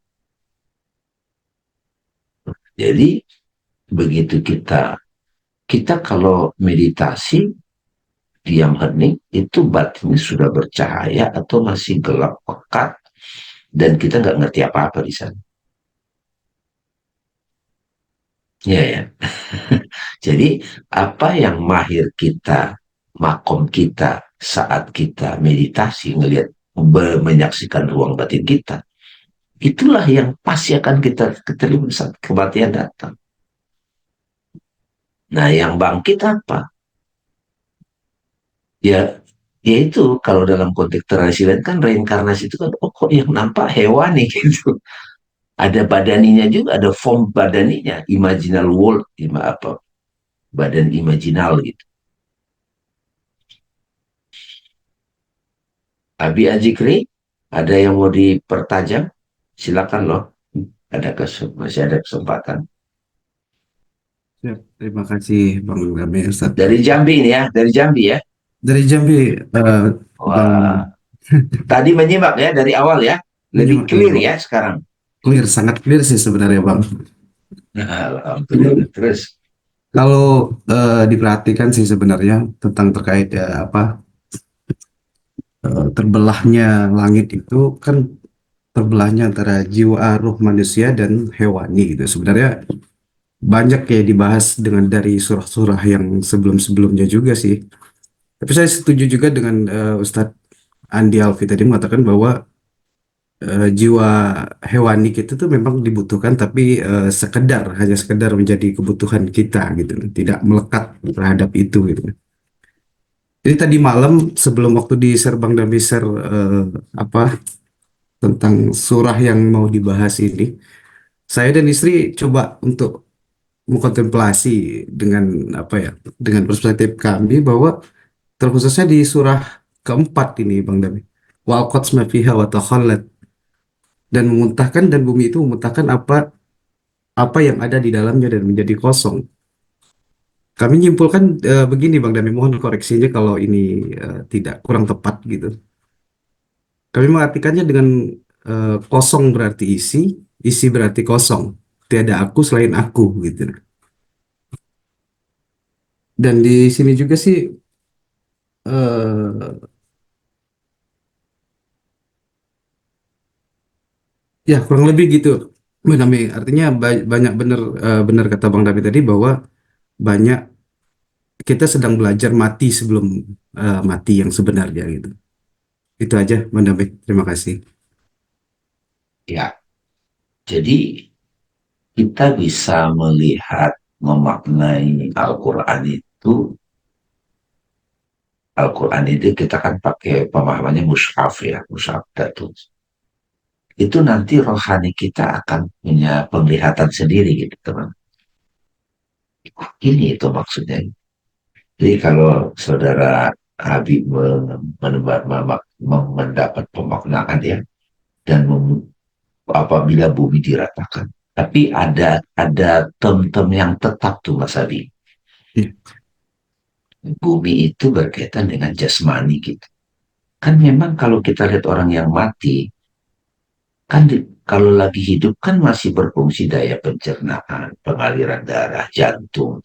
Jadi begitu kita kalau meditasi diam hening itu batinnya sudah bercahaya atau masih gelap pekat dan kita nggak ngerti apa-apa di sana. Ya ya. Jadi apa yang mahir kita, makom kita saat kita meditasi ngelihat menyaksikan ruang batin kita, itulah yang pasti akan kita terima saat kematian datang. Nah, yang bangkit apa? Ya, yaitu kalau dalam konteks tradisi lain kan reinkarnasi itu kan, oh kok yang nampak hewan nih gitu. Ada badaninya juga, ada form badaninya, imaginal world, apa, badan imaginal gitu. Abi Ajikri, ada yang mau dipertajam? Silakan loh. Masih ada kesempatan. Siap. Terima kasih Bang Game Ustaz. Dari Jambi ini ya, dari Jambi ya. Dari Jambi, Bang, Wah, tadi menyimak ya dari awal ya. Lebih menyimak dari clear awal. ya sekarang. Clear, sangat clear sih sebenarnya Bang. Alhamdulillah. Terus, Kalau diperhatikan sih sebenarnya tentang terkait ya apa terbelahnya langit itu kan terbelahnya antara jiwa ruh manusia dan hewani gitu. Sebenarnya banyak ya dibahas dengan dari surah-surah yang sebelum-sebelumnya juga sih. Tapi saya setuju juga dengan Ustadz Andi Alfi tadi mengatakan bahwa jiwa hewani kita tuh memang dibutuhkan, tapi hanya sekedar menjadi kebutuhan kita gitu, tidak melekat terhadap itu gitu. Jadi tadi malam sebelum waktu di Serbang dan Miser apa tentang surah yang mau dibahas ini, saya dan istri coba untuk mengkontemplasi dengan apa ya, dengan perspektif kami bahwa terkhususnya di surah keempat ini Bang Dami. Wa aqatsna fiha wa takhallat, dan memuntahkan, dan bumi itu memuntahkan apa apa yang ada di dalamnya dan menjadi kosong. Kami menyimpulkan begini Bang Dami, mohon koreksinya kalau ini tidak kurang tepat gitu. Kami mengartikannya dengan kosong berarti isi, isi berarti kosong. Tiada aku selain aku gitu. Dan di sini juga sih eh, ya kurang lebih gitu. Bang Dami, artinya banyak benar, benar kata Bang Dami tadi bahwa banyak kita sedang belajar mati sebelum mati yang sebenarnya gitu. Itu aja Bang Dami. Terima kasih. ya, jadi kita bisa melihat, memaknai Al-Quran itu. Al-Quran itu kita kan pakai pemahamannya mushaf ya, mushaf datu. Itu nanti rohani kita akan punya penglihatan sendiri gitu teman. Ini itu maksudnya. Jadi kalau saudara Habib mendapat pemaknaan ya, dan apabila bumi diratakan. Tapi ada tem-tem yang tetap tuh Mas Habib. Iya. Bumi itu berkaitan dengan jasmani gitu. Kan memang kalau kita lihat orang yang mati, kan kalau lagi hidup kan masih berfungsi daya pencernaan, pengaliran darah, jantung.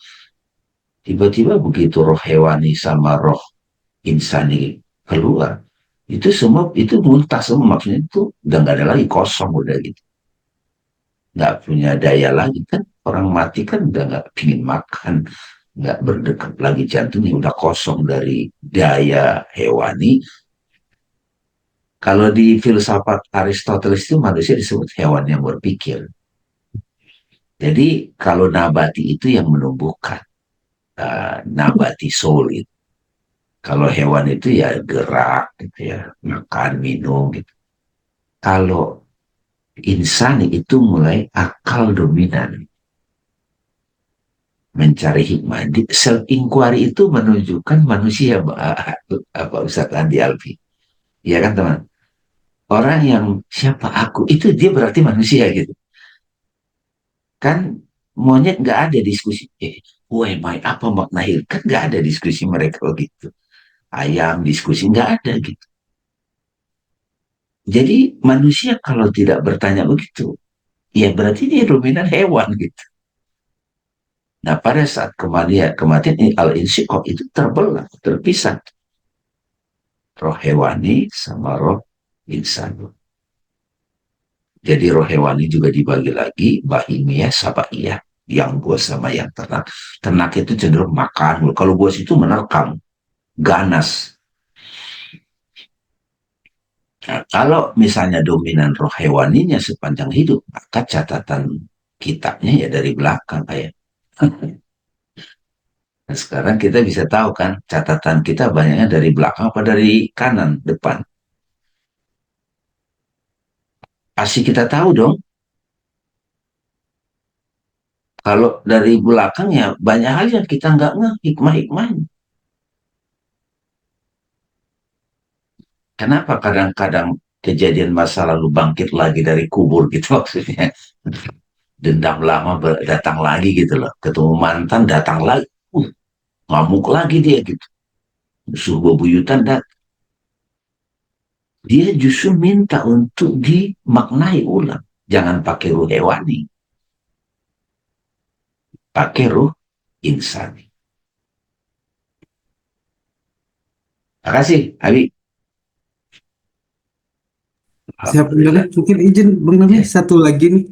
Tiba-tiba begitu roh hewani sama roh insani keluar, itu semua itu muntah semua, maksudnya itu udah nggak ada lagi, kosong udah gitu, nggak punya daya lagi kan. Orang mati kan udah nggak pingin makan, nggak berdekat lagi, jantungnya udah kosong dari daya hewani. Kalau di filsafat Aristoteles itu manusia disebut hewan yang berpikir. Jadi kalau nabati itu yang menumbuhkan, nabati soul itu. Kalau hewan itu ya gerak gitu ya, makan, minum gitu. Kalau insani itu mulai akal dominan, mencari hikmah. Self inquiry itu menunjukkan manusia, apa Ustaz Andi Alfi. Iya kan teman? Orang yang siapa aku itu dia berarti manusia gitu. Kan monyet nggak ada diskusi. Who am I? Apa makna hidup? Kan nggak ada diskusi mereka gitu. Ayam diskusi nggak ada gitu. Jadi manusia kalau tidak bertanya begitu, ya berarti dia dominan hewan gitu. Nah pada saat kematian al-insyikok itu terbelah, terpisah. Roh hewani sama roh insan. Jadi roh hewani juga dibagi lagi, bahimiyah, sabaiyah. Yang buas sama yang ternak. Ternak itu cenderung makan. Kalau buas itu menerkam, ganas. Nah, kalau misalnya dominan roh hewaninya sepanjang hidup, maka catatan kitabnya ya dari belakang kayak. Nah, sekarang kita bisa tahu kan catatan kita banyaknya dari belakang apa dari kanan depan. Pasti kita tahu dong. Kalau dari belakang ya banyak hal yang kita nggak ngeh hikmah-hikmahnya. Kenapa kadang-kadang kejadian masa lalu bangkit lagi dari kubur gitu maksudnya. Dendam lama datang lagi gitu loh. Ketemu mantan datang lagi. Ngamuk lagi dia gitu. Musuh bebuyutan dan dia justru minta untuk dimaknai ulang. Jangan pakai ruh hewani. Pakai ruh insani. Makasih, Abi. Siap, Bang Damai. Mungkin izin Bang Damai Ya. satu lagi nih,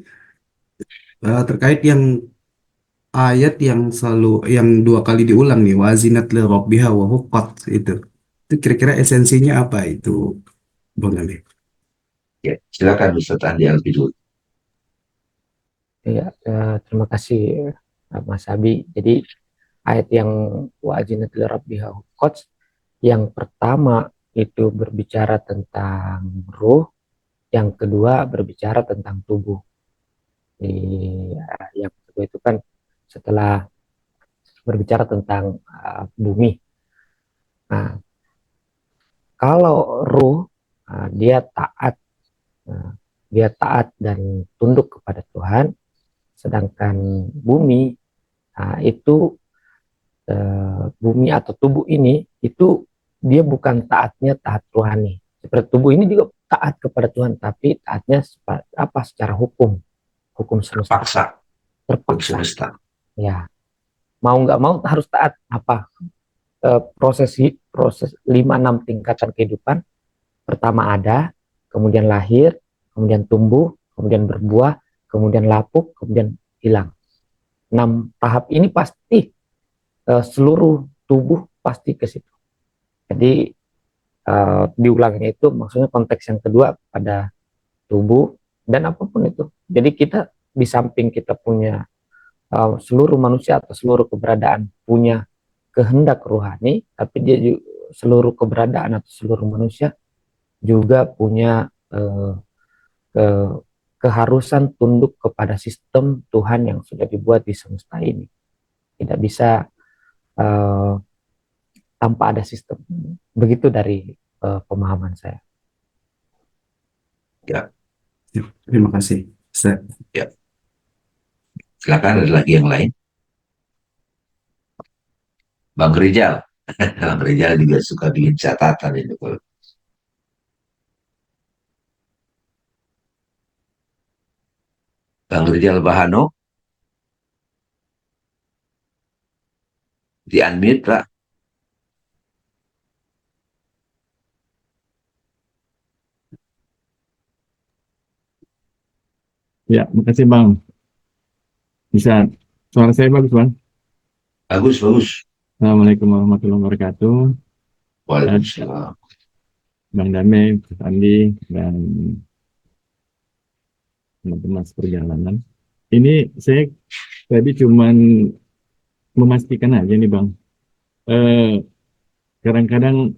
terkait yang ayat yang selalu yang dua kali diulang nih, wazinat li rabbiha wa huqqat itu. Itu kira-kira esensinya apa itu, Bang Damai? Ya, silakan Ustaz Andi Alfi dulu. Ya, terima kasih Mas Abi. Jadi ayat yang wa'azinatil rabbiha huqqat yang pertama itu berbicara tentang ruh, yang kedua berbicara tentang tubuh. Di yang kedua itu kan setelah berbicara tentang bumi. Nah, kalau ruh dia taat, uh, dia taat dan tunduk kepada Tuhan, sedangkan bumi itu bumi atau tubuh ini itu dia bukan taatnya taat rohani. Seperti tubuh ini juga taat kepada Tuhan, tapi taatnya apa secara hukum, hukum semesta, Paksa, hukum terpaksa. semesta. Ya, mau nggak mau harus taat apa proses 5-6 tingkatan kehidupan. Pertama ada, kemudian lahir, kemudian tumbuh, kemudian berbuah, kemudian lapuk, kemudian hilang. 6 tahap ini pasti seluruh tubuh pasti ke situ. Jadi diulangnya itu maksudnya konteks yang kedua pada tubuh dan apapun itu. Jadi kita di samping kita punya seluruh manusia atau seluruh keberadaan punya kehendak rohani, tapi dia juga, seluruh keberadaan atau seluruh manusia juga punya ke, keharusan tunduk kepada sistem Tuhan yang sudah dibuat di semesta ini. Tidak bisa tanpa ada sistem. Begitu dari pemahaman saya. Ya. Terima kasih, Ustaz. Ya. Silakan, ada lagi yang lain. Bang Rizal. Bang Rizal juga suka bikin catatan itu. Bang Rizal Bahano, di unmute Pak. Ya, makasih Bang. Bisa, suara saya bagus Bang. Bagus, bagus. Assalamualaikum warahmatullahi wabarakatuh. Waalaikumsalam. Bang Damai, Mas Andi, dan teman-teman seperjalanan. Ini saya tadi cuman memastikan aja nih Bang. Kadang-kadang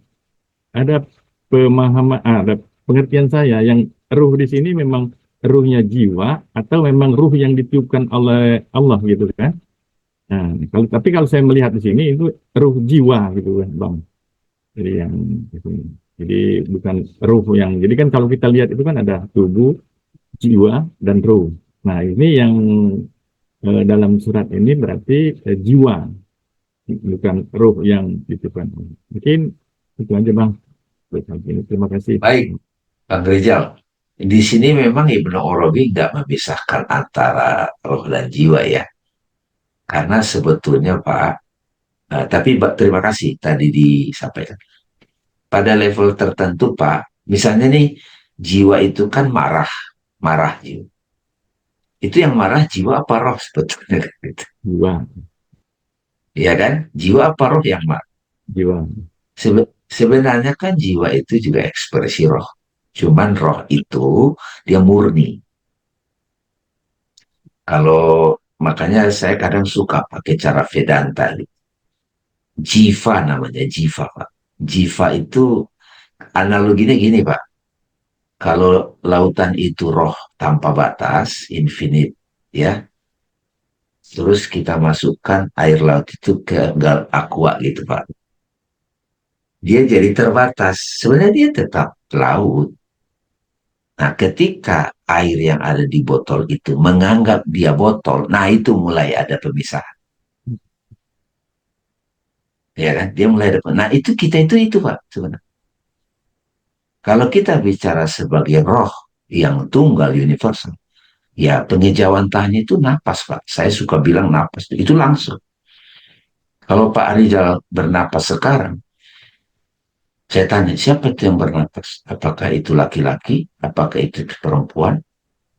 ada pemahaman, ada pengertian saya yang ruh di sini memang ruhnya jiwa atau memang ruh yang ditiupkan oleh Allah gitu kan. Nah, tapi kalau saya melihat di sini itu ruh jiwa gitu kan, Bang. Jadi yang gitu. Jadi bukan ruh yang. Jadi kan kalau kita lihat itu kan ada tubuh, jiwa dan ruh. Nah, ini yang dalam surat ini berarti jiwa, bukan ruh yang ditiupkan. Mungkin itu aja, Bang. Terima kasih. Baik, Bang Rizal. Di sini memang Ibnu Arabi tidak memisahkan antara roh dan jiwa ya. Karena sebetulnya Pak, tapi terima kasih tadi disampaikan. Pada level tertentu Pak, misalnya nih jiwa itu kan marah, marah jiwa. Itu yang marah jiwa apa roh sebetulnya? Jiwa. Iya kan? Jiwa apa roh yang marah? Jiwa. Sebenarnya kan jiwa itu juga ekspresi roh. Cuman roh itu dia murni. Kalau makanya saya kadang suka pakai cara Vedanta. Jiva namanya, jiva Pak. Jiva itu analoginya gini Pak. Kalau lautan itu roh tanpa batas, infinite, ya. Terus kita masukkan air laut itu ke aqua gitu Pak. Dia jadi terbatas. Sebenarnya dia tetap laut. Nah, ketika air yang ada di botol itu menganggap dia botol, nah itu mulai ada pemisahan. Ya kan? Dia mulai ada. Nah, itu kita itu Pak sebenarnya. Kalau kita bicara sebagai roh yang tunggal universal, ya pengejauhan tahan itu napas Pak. Saya suka bilang napas itu langsung. Kalau Pak Rizal bernapas sekarang, saya tanya siapa itu yang bernapas? Apakah itu laki-laki? Apakah itu perempuan?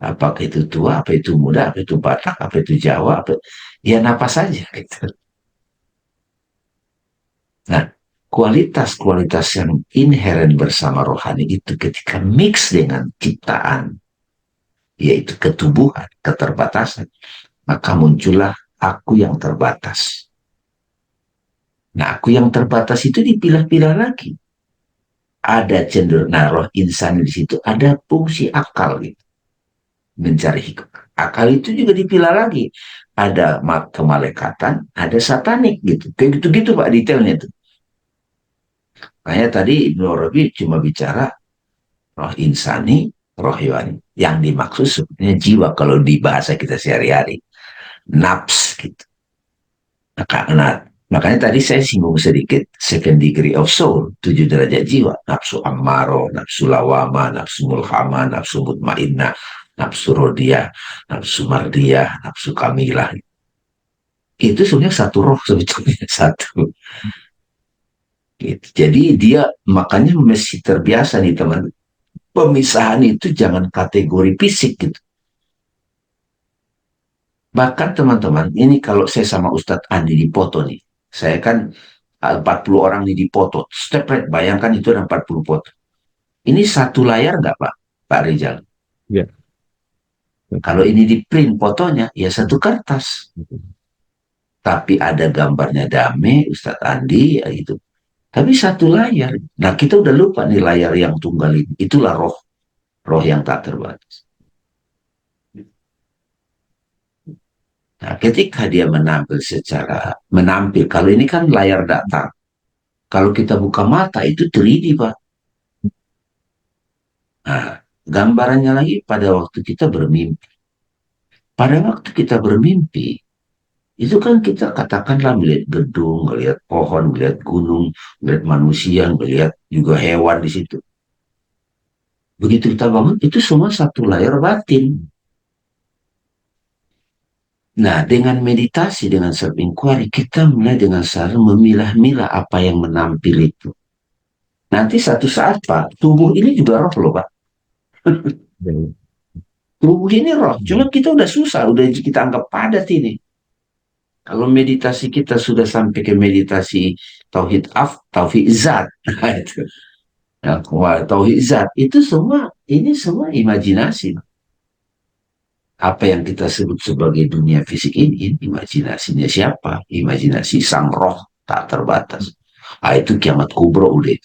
Apakah itu tua? Apa itu muda? Apa itu Batak? Apa itu Jawa? Apa... Ya napas saja. Gitu. Nah, kualitas-kualitas yang inherent bersama rohani itu ketika mix dengan ciptaan, yaitu ketubuhan, keterbatasan, maka muncullah aku yang terbatas. Nah, aku yang terbatas itu dipilah-pilah lagi. Ada cenderung, nah roh insan di situ ada fungsi akal gitu, mencari hikmah. Akal itu juga dipilah lagi. Ada kemalekatan, ada satanik gitu. Kayak gitu-gitu Pak detailnya tuh. Makanya tadi Ibnu Arabi cuma bicara roh insani, roh hewani. Yang dimaksud sebenarnya jiwa kalau di bahasa kita sehari-hari. Nafs gitu. Nah, makanya tadi saya singgung sedikit second degree of soul, 7 derajat jiwa. Nafsu ammaro, nafsu lawama, nafsu mulhama, nafsu mutmainnah, nafsu rodiyah, nafsu mardiyah, nafsu kamilah. Itu sebenarnya satu roh sebetulnya, satu. Gitu. Jadi dia makanya mesti terbiasa nih teman. Pemisahan itu jangan kategori fisik gitu. Bahkan teman-teman, ini kalau saya sama Ustadz Andi dipoto nih. Saya kan 40 orang nih dipoto. Step bayangkan itu ada 40 foto. Ini satu layar nggak Pak? Pak Rizal? Ya. Kalau ini di print fotonya, ya satu kertas. Tapi ada gambarnya Dame, Ustadz Andi, ya gitu. Tapi satu layar. Nah kita udah lupa nih layar yang tunggal ini. Itulah roh. Roh yang tak terbatas. Nah, ketika dia menampil, kalau ini kan layar datar. Kalau kita buka mata itu 3D, Pak. Nah, gambarannya lagi pada waktu kita bermimpi. Pada waktu kita bermimpi, itu kan kita katakanlah melihat gedung, melihat pohon, melihat gunung, melihat manusia, melihat juga hewan di situ. Begitu kita bangun, itu semua satu layar batin. Nah, dengan meditasi, dengan self-inquiry, kita mulai dengan cara memilah-milah apa yang menampil itu. Nanti satu saat, Pak, tubuh ini juga roh loh, Pak. Ya, ya. Tubuh ini roh, cuma kita udah susah, udah kita anggap padat ini. Kalau meditasi kita sudah sampai ke meditasi tauhid zat, nah, itu. Nah, tauhid zat, itu semua, ini semua imajinasi. Apa yang kita sebut sebagai dunia fisik ini imajinasinya siapa? Imajinasi sang roh tak terbatas. Ah, itu kiamat kubro udah.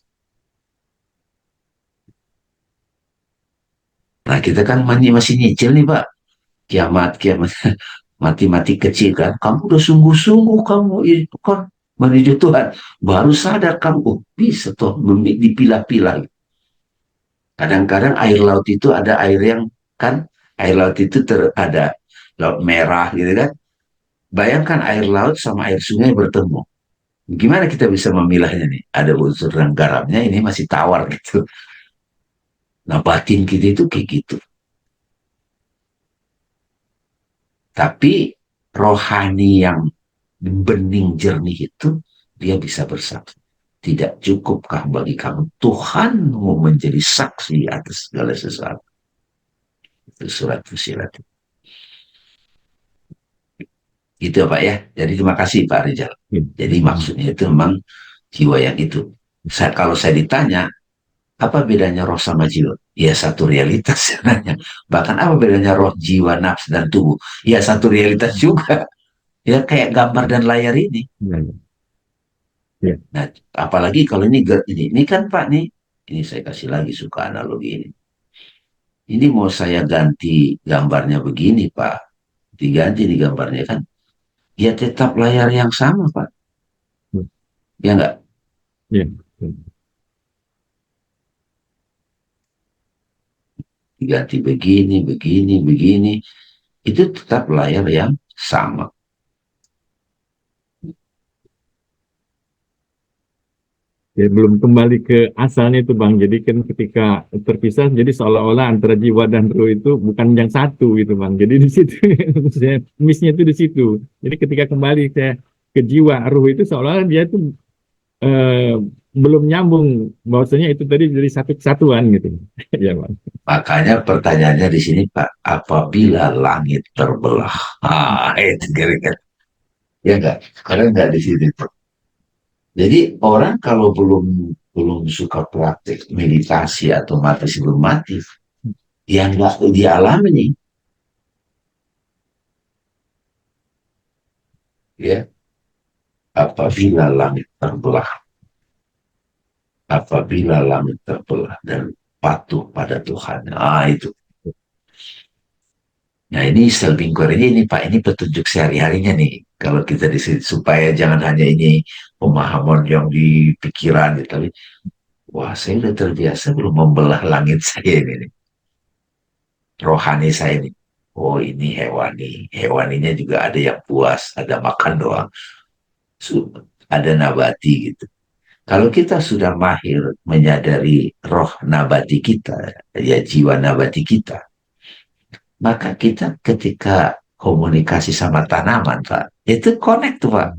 Nah, kita kan masih nyicil nih, Pak. Kiamat mati-mati kecil kan. Kamu udah sungguh-sungguh kamu itu kan menuju Tuhan. Baru sadar kamu, oh, bisa toh dipilah-pilah. Kadang-kadang air laut itu ada air yang kan air laut itu ada laut merah gitu kan. Bayangkan air laut sama air sungai bertemu. Gimana kita bisa memilahnya nih? Ada unsur dan garamnya ini masih tawar gitu. Nah batin kita itu kayak gitu. Tapi rohani yang bening jernih itu dia bisa bersaksi. Tidak cukupkah bagi kamu Tuhanmu menjadi saksi atas segala sesuatu? Itu surat Fusilat. Gitu ya Pak ya. Jadi terima kasih Pak Rizal. Jadi maksudnya itu memang jiwa yang itu. Kalau saya ditanya, apa bedanya roh sama jiwa? Ya satu realitas sebenarnya. Bahkan apa bedanya roh, jiwa, nafs, dan tubuh? Ya satu realitas juga. Ya kayak gambar dan layar ini. Ya, ya. Ya. Nah, apalagi kalau ini kan Pak nih, ini saya kasih lagi suka analogi ini. Ini mau saya ganti gambarnya begini Pak, diganti di gambarnya kan, ya tetap layar yang sama Pak, Hmm. ya enggak? Ya. diganti begini, begini, begini, itu tetap layar yang sama. Ya, belum kembali ke asalnya itu Bang. Jadi kan ketika terpisah, jadi seolah-olah antara jiwa dan ruh itu bukan yang satu gitu Bang. Jadi di situ saya miss-nya itu di situ. Jadi ketika kembali saya ke jiwa, ruh itu seolah-olah dia itu eh, belum nyambung. Bahwasanya itu tadi dari satu kesatuan gitu. Ya Bang. Makanya pertanyaannya di sini Pak, apabila langit terbelah, itu kira-kira, ya enggak? Karena enggak di sini. Jadi orang kalau belum belum suka praktik meditasi atau mati sebelum mati, ya nggak dialami nih, ya. Apabila langit terbelah, apabila langit terbelah dan patuh pada Tuhan, itu. Nah ini Selbingkor ini Pak, ini petunjuk sehari-harinya nih. Kalau kita di sini supaya jangan hanya ini pemahaman yang di pikiran gitu, tapi wah saya udah terbiasa belum membelah langit saya ini. Rohani saya ini. Oh ini hewani. Hewaninya juga ada yang puas, ada makan doang. Ada nabati gitu. Kalau kita sudah mahir menyadari roh nabati kita, ya jiwa nabati kita, maka kita ketika komunikasi sama tanaman, Pak, itu connect tuh, Pak.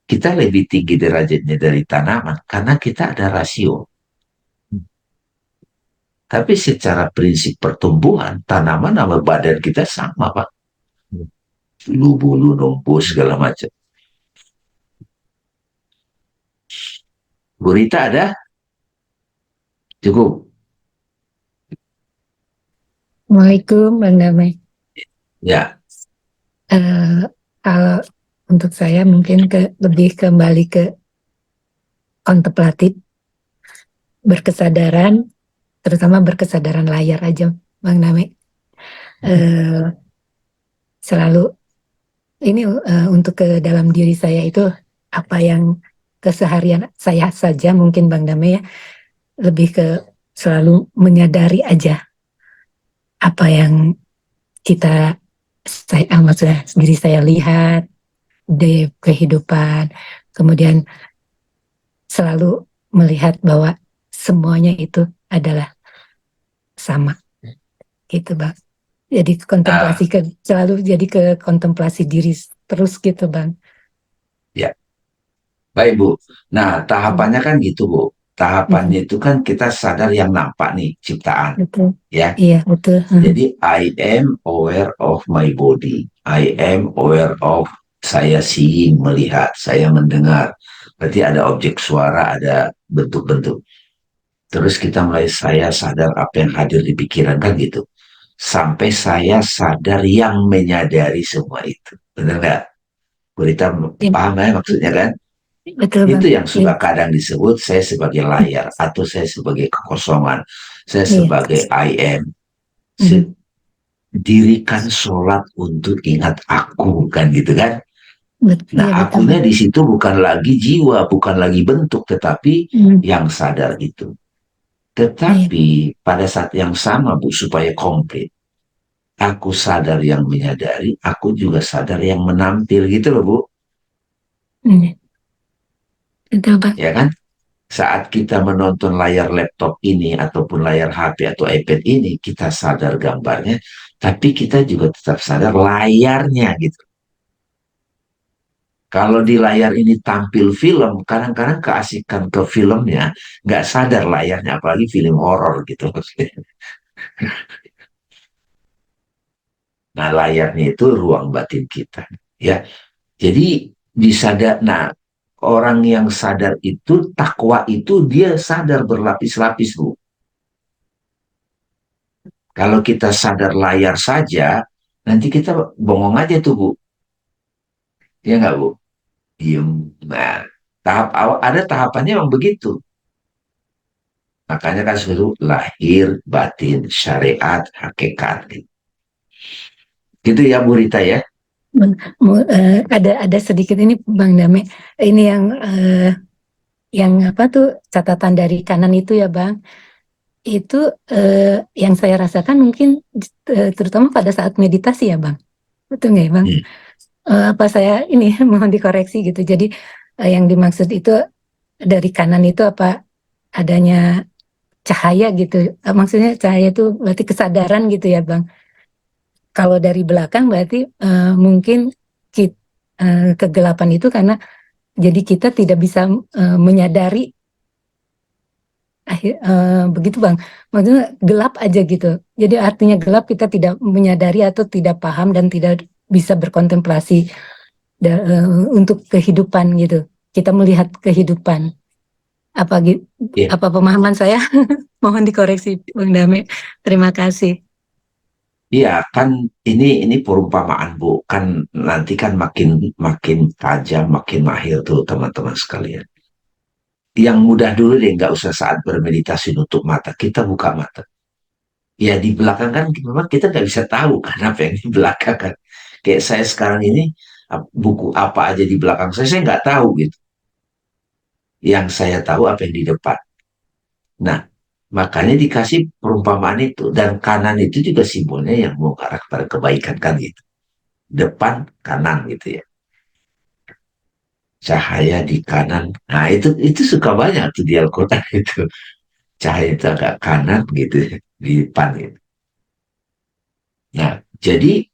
Kita lebih tinggi derajatnya dari tanaman karena kita ada rasio. Tapi secara prinsip pertumbuhan, tanaman sama badan kita sama, Pak. Bulu-bulu, numpuk, segala macam. Gurita ada? Cukup. Waalaikumsalam Bang Damai. Ya, Kalau untuk saya mungkin lebih kembali ke kontemplatif, berkesadaran, terutama berkesadaran layar aja Bang Damai. Selalu ini untuk ke dalam diri saya itu apa yang keseharian saya saja mungkin Bang Damai ya, lebih ke selalu menyadari aja apa yang maksudnya diri saya lihat di kehidupan, kemudian selalu melihat bahwa semuanya itu adalah sama, gitu Bang. Jadi kontemplasi selalu jadi ke kontemplasi diri terus gitu Bang. ya. Baik Bu. Nah tahapannya kan gitu Bu. Tahapannya itu kan kita sadar yang nampak nih ciptaan, Betul. ya. Iya betul. Jadi I am aware of my body. I am aware of saya seeing, melihat, saya mendengar. Berarti ada objek suara, ada bentuk-bentuk. Terus kita mulai saya sadar apa yang hadir di pikiran kan gitu. Sampai saya sadar yang menyadari semua itu. Benar nggak? Berita paham ya maksudnya kan? Betul Itu Bang. yang suka kadang disebut saya sebagai layar atau saya sebagai kekosongan. Saya Iya. sebagai I am. Dirikan sholat untuk ingat aku kan gitu kan. Nah Iya, akunya di situ bukan lagi jiwa, bukan lagi bentuk, tetapi yang sadar itu. Tetapi pada saat yang sama Bu, supaya komplit, aku sadar yang menyadari, aku juga sadar yang menampil gitu loh Bu. Betul Bang. Ya kan? Saat kita menonton layar laptop ini ataupun layar HP atau iPad ini, kita sadar gambarnya, tapi kita juga tetap sadar layarnya gitu. Kalau di layar ini tampil film, kadang-kadang keasikan ke filmnya, nggak sadar layarnya, apalagi film horor gitu. Nah layarnya itu ruang batin kita. Ya, jadi disadar. Nah orang yang sadar itu, takwa itu dia sadar berlapis-lapis Bu. Kalau kita sadar layar saja, nanti kita bongong aja tuh Bu. Ya nggak Bu? Diem. Nah, tahap awal ada tahapannya memang begitu. Makanya kan suruh lahir, batin, syariat, hakikat. Gitu ya Bu Rita ya. Ada sedikit ini Bang Dame. Ini yang apa tuh catatan dari kanan itu ya Bang. itu yang saya rasakan mungkin terutama pada saat meditasi ya Bang. Betul nggak ya Bang? Apa saya ini mohon dikoreksi gitu. Jadi yang dimaksud itu dari kanan itu apa adanya cahaya gitu. Maksudnya cahaya itu berarti kesadaran gitu ya Bang. Kalau dari belakang berarti mungkin kegelapan itu karena jadi kita tidak bisa menyadari begitu Bang. Maksudnya gelap aja gitu. Jadi artinya gelap kita tidak menyadari atau tidak paham dan tidak bisa berkontemplasi untuk kehidupan gitu. Kita melihat kehidupan. Apa pemahaman saya? Mohon dikoreksi Bang Dame. Terima kasih. Iya kan ini perumpamaan Bu, kan nanti kan makin tajam, makin mahir tuh teman-teman sekalian. Yang mudah dulu deh, nggak usah saat bermeditasi nutup mata, kita buka mata. Ya di belakang kan memang kita nggak bisa tahu kan apa yang di belakang kan. Kayak saya sekarang ini buku apa aja di belakang saya nggak tahu gitu. Yang saya tahu apa yang di depan. Nah, makanya dikasih perumpamaan itu. Dan kanan itu juga simbolnya yang mau ke arah kepada kebaikan kan gitu. Depan, kanan gitu ya. Cahaya di kanan. Nah, itu suka banyak tuh di Al-Quran itu. Cahaya itu agak kanan gitu ya, di depan gitu. Nah, jadi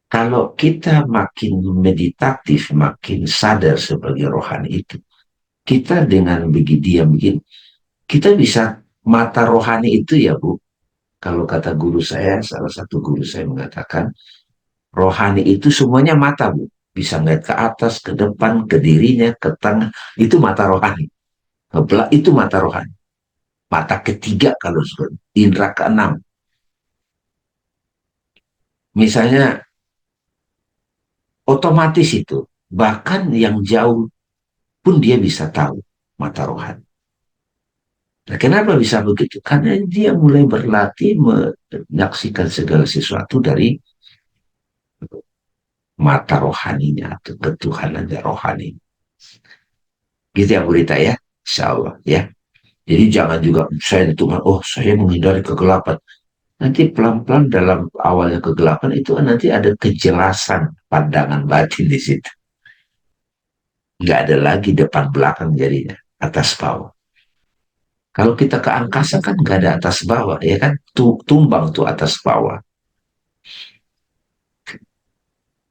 kalau kita makin meditatif, makin sadar sebagai rohani itu, kita dengan diam begini, kita bisa mata rohani itu ya Bu. Kalau kata guru saya, salah satu guru saya mengatakan, rohani itu semuanya mata Bu. Bisa ngeliat ke atas, ke depan, ke dirinya, ke tengah. Itu mata rohani. Ngebelak itu mata rohani. Mata ketiga kalau sudah. Indra keenam. Misalnya, otomatis itu. Bahkan yang jauh pun dia bisa tahu mata rohani. Nah, kenapa bisa begitu? Karena dia mulai berlatih menyaksikan segala sesuatu dari mata rohaninya atau ketuhanannya rohani. Gitu ya Bu Rita ya, insya Allah ya. Jadi jangan juga saya itu, oh saya menghindari kegelapan. Nanti pelan-pelan dalam awalnya kegelapan itu nanti ada kejelasan pandangan batin di situ. Nggak ada lagi depan belakang jadinya, atas bawah. Kalau kita ke angkasa kan nggak ada atas bawah, ya kan? Tumbang tuh atas bawah.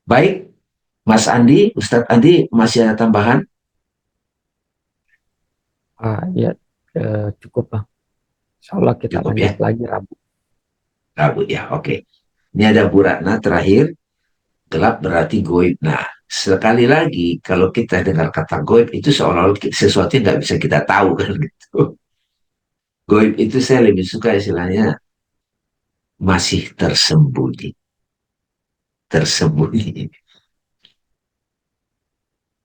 Baik, Mas Andi, Ustadz Andi, masih ada tambahan? Ya, cukup Bang. Insya Allah kita Cukup lanjut ya? lagi Rabu. Rabu ya, oke. Ini ada Bu Ratna terakhir, gelap berarti goib. Nah, sekali lagi, kalau kita dengar kata goib, itu seolah-olah sesuatu yang nggak bisa kita tahu kan gitu. Goib itu saya lebih suka istilahnya masih tersembunyi. Tersembunyi.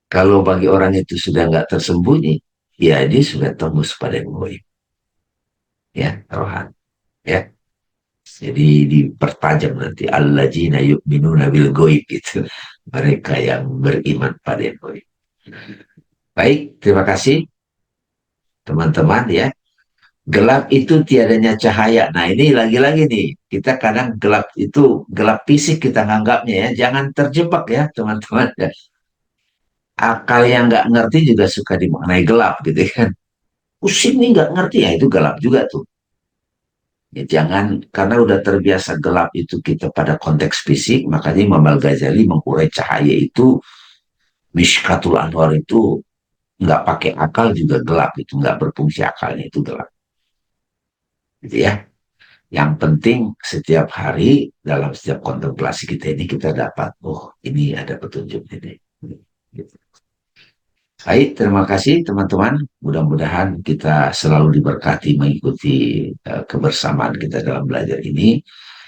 Kalau bagi orang itu sudah nggak tersembunyi, ya dia sudah tembus pada yang goib. Ya, rohan. Ya. Jadi dipertajam nanti alladzina yu'minuna bil goib gitu. Mereka yang beriman pada yang goib. Baik, terima kasih teman-teman ya. Gelap itu tiadanya cahaya. Nah ini lagi-lagi nih, kita kadang gelap itu gelap fisik kita nganggapnya ya. Jangan terjebak ya teman-teman. Akal yang nggak ngerti juga suka dimaknai gelap gitu kan. Pusing nih nggak ngerti ya itu gelap juga tuh. Ya, jangan karena udah terbiasa gelap itu kita pada konteks fisik, makanya Imam Al-Ghazali mengurai cahaya itu Mishkatul Anwar itu nggak pakai akal juga gelap itu nggak berfungsi akalnya itu gelap. Gitu ya. Yang penting setiap hari dalam setiap kontemplasi kita ini kita dapat, oh ini ada petunjuk ini. Gitu. Baik, terima kasih teman-teman. Mudah-mudahan kita selalu diberkati mengikuti kebersamaan kita dalam belajar ini.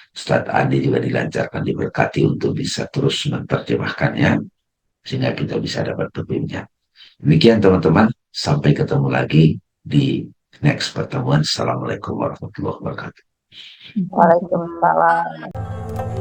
Ustadz Andi juga dilancarkan, diberkati untuk bisa terus menerjemahkannya sehingga kita bisa dapat petunjuknya. Demikian teman-teman, sampai ketemu lagi di next pertemuan. Assalamualaikum warahmatullahi wabarakatuh. Waalaikumsalam.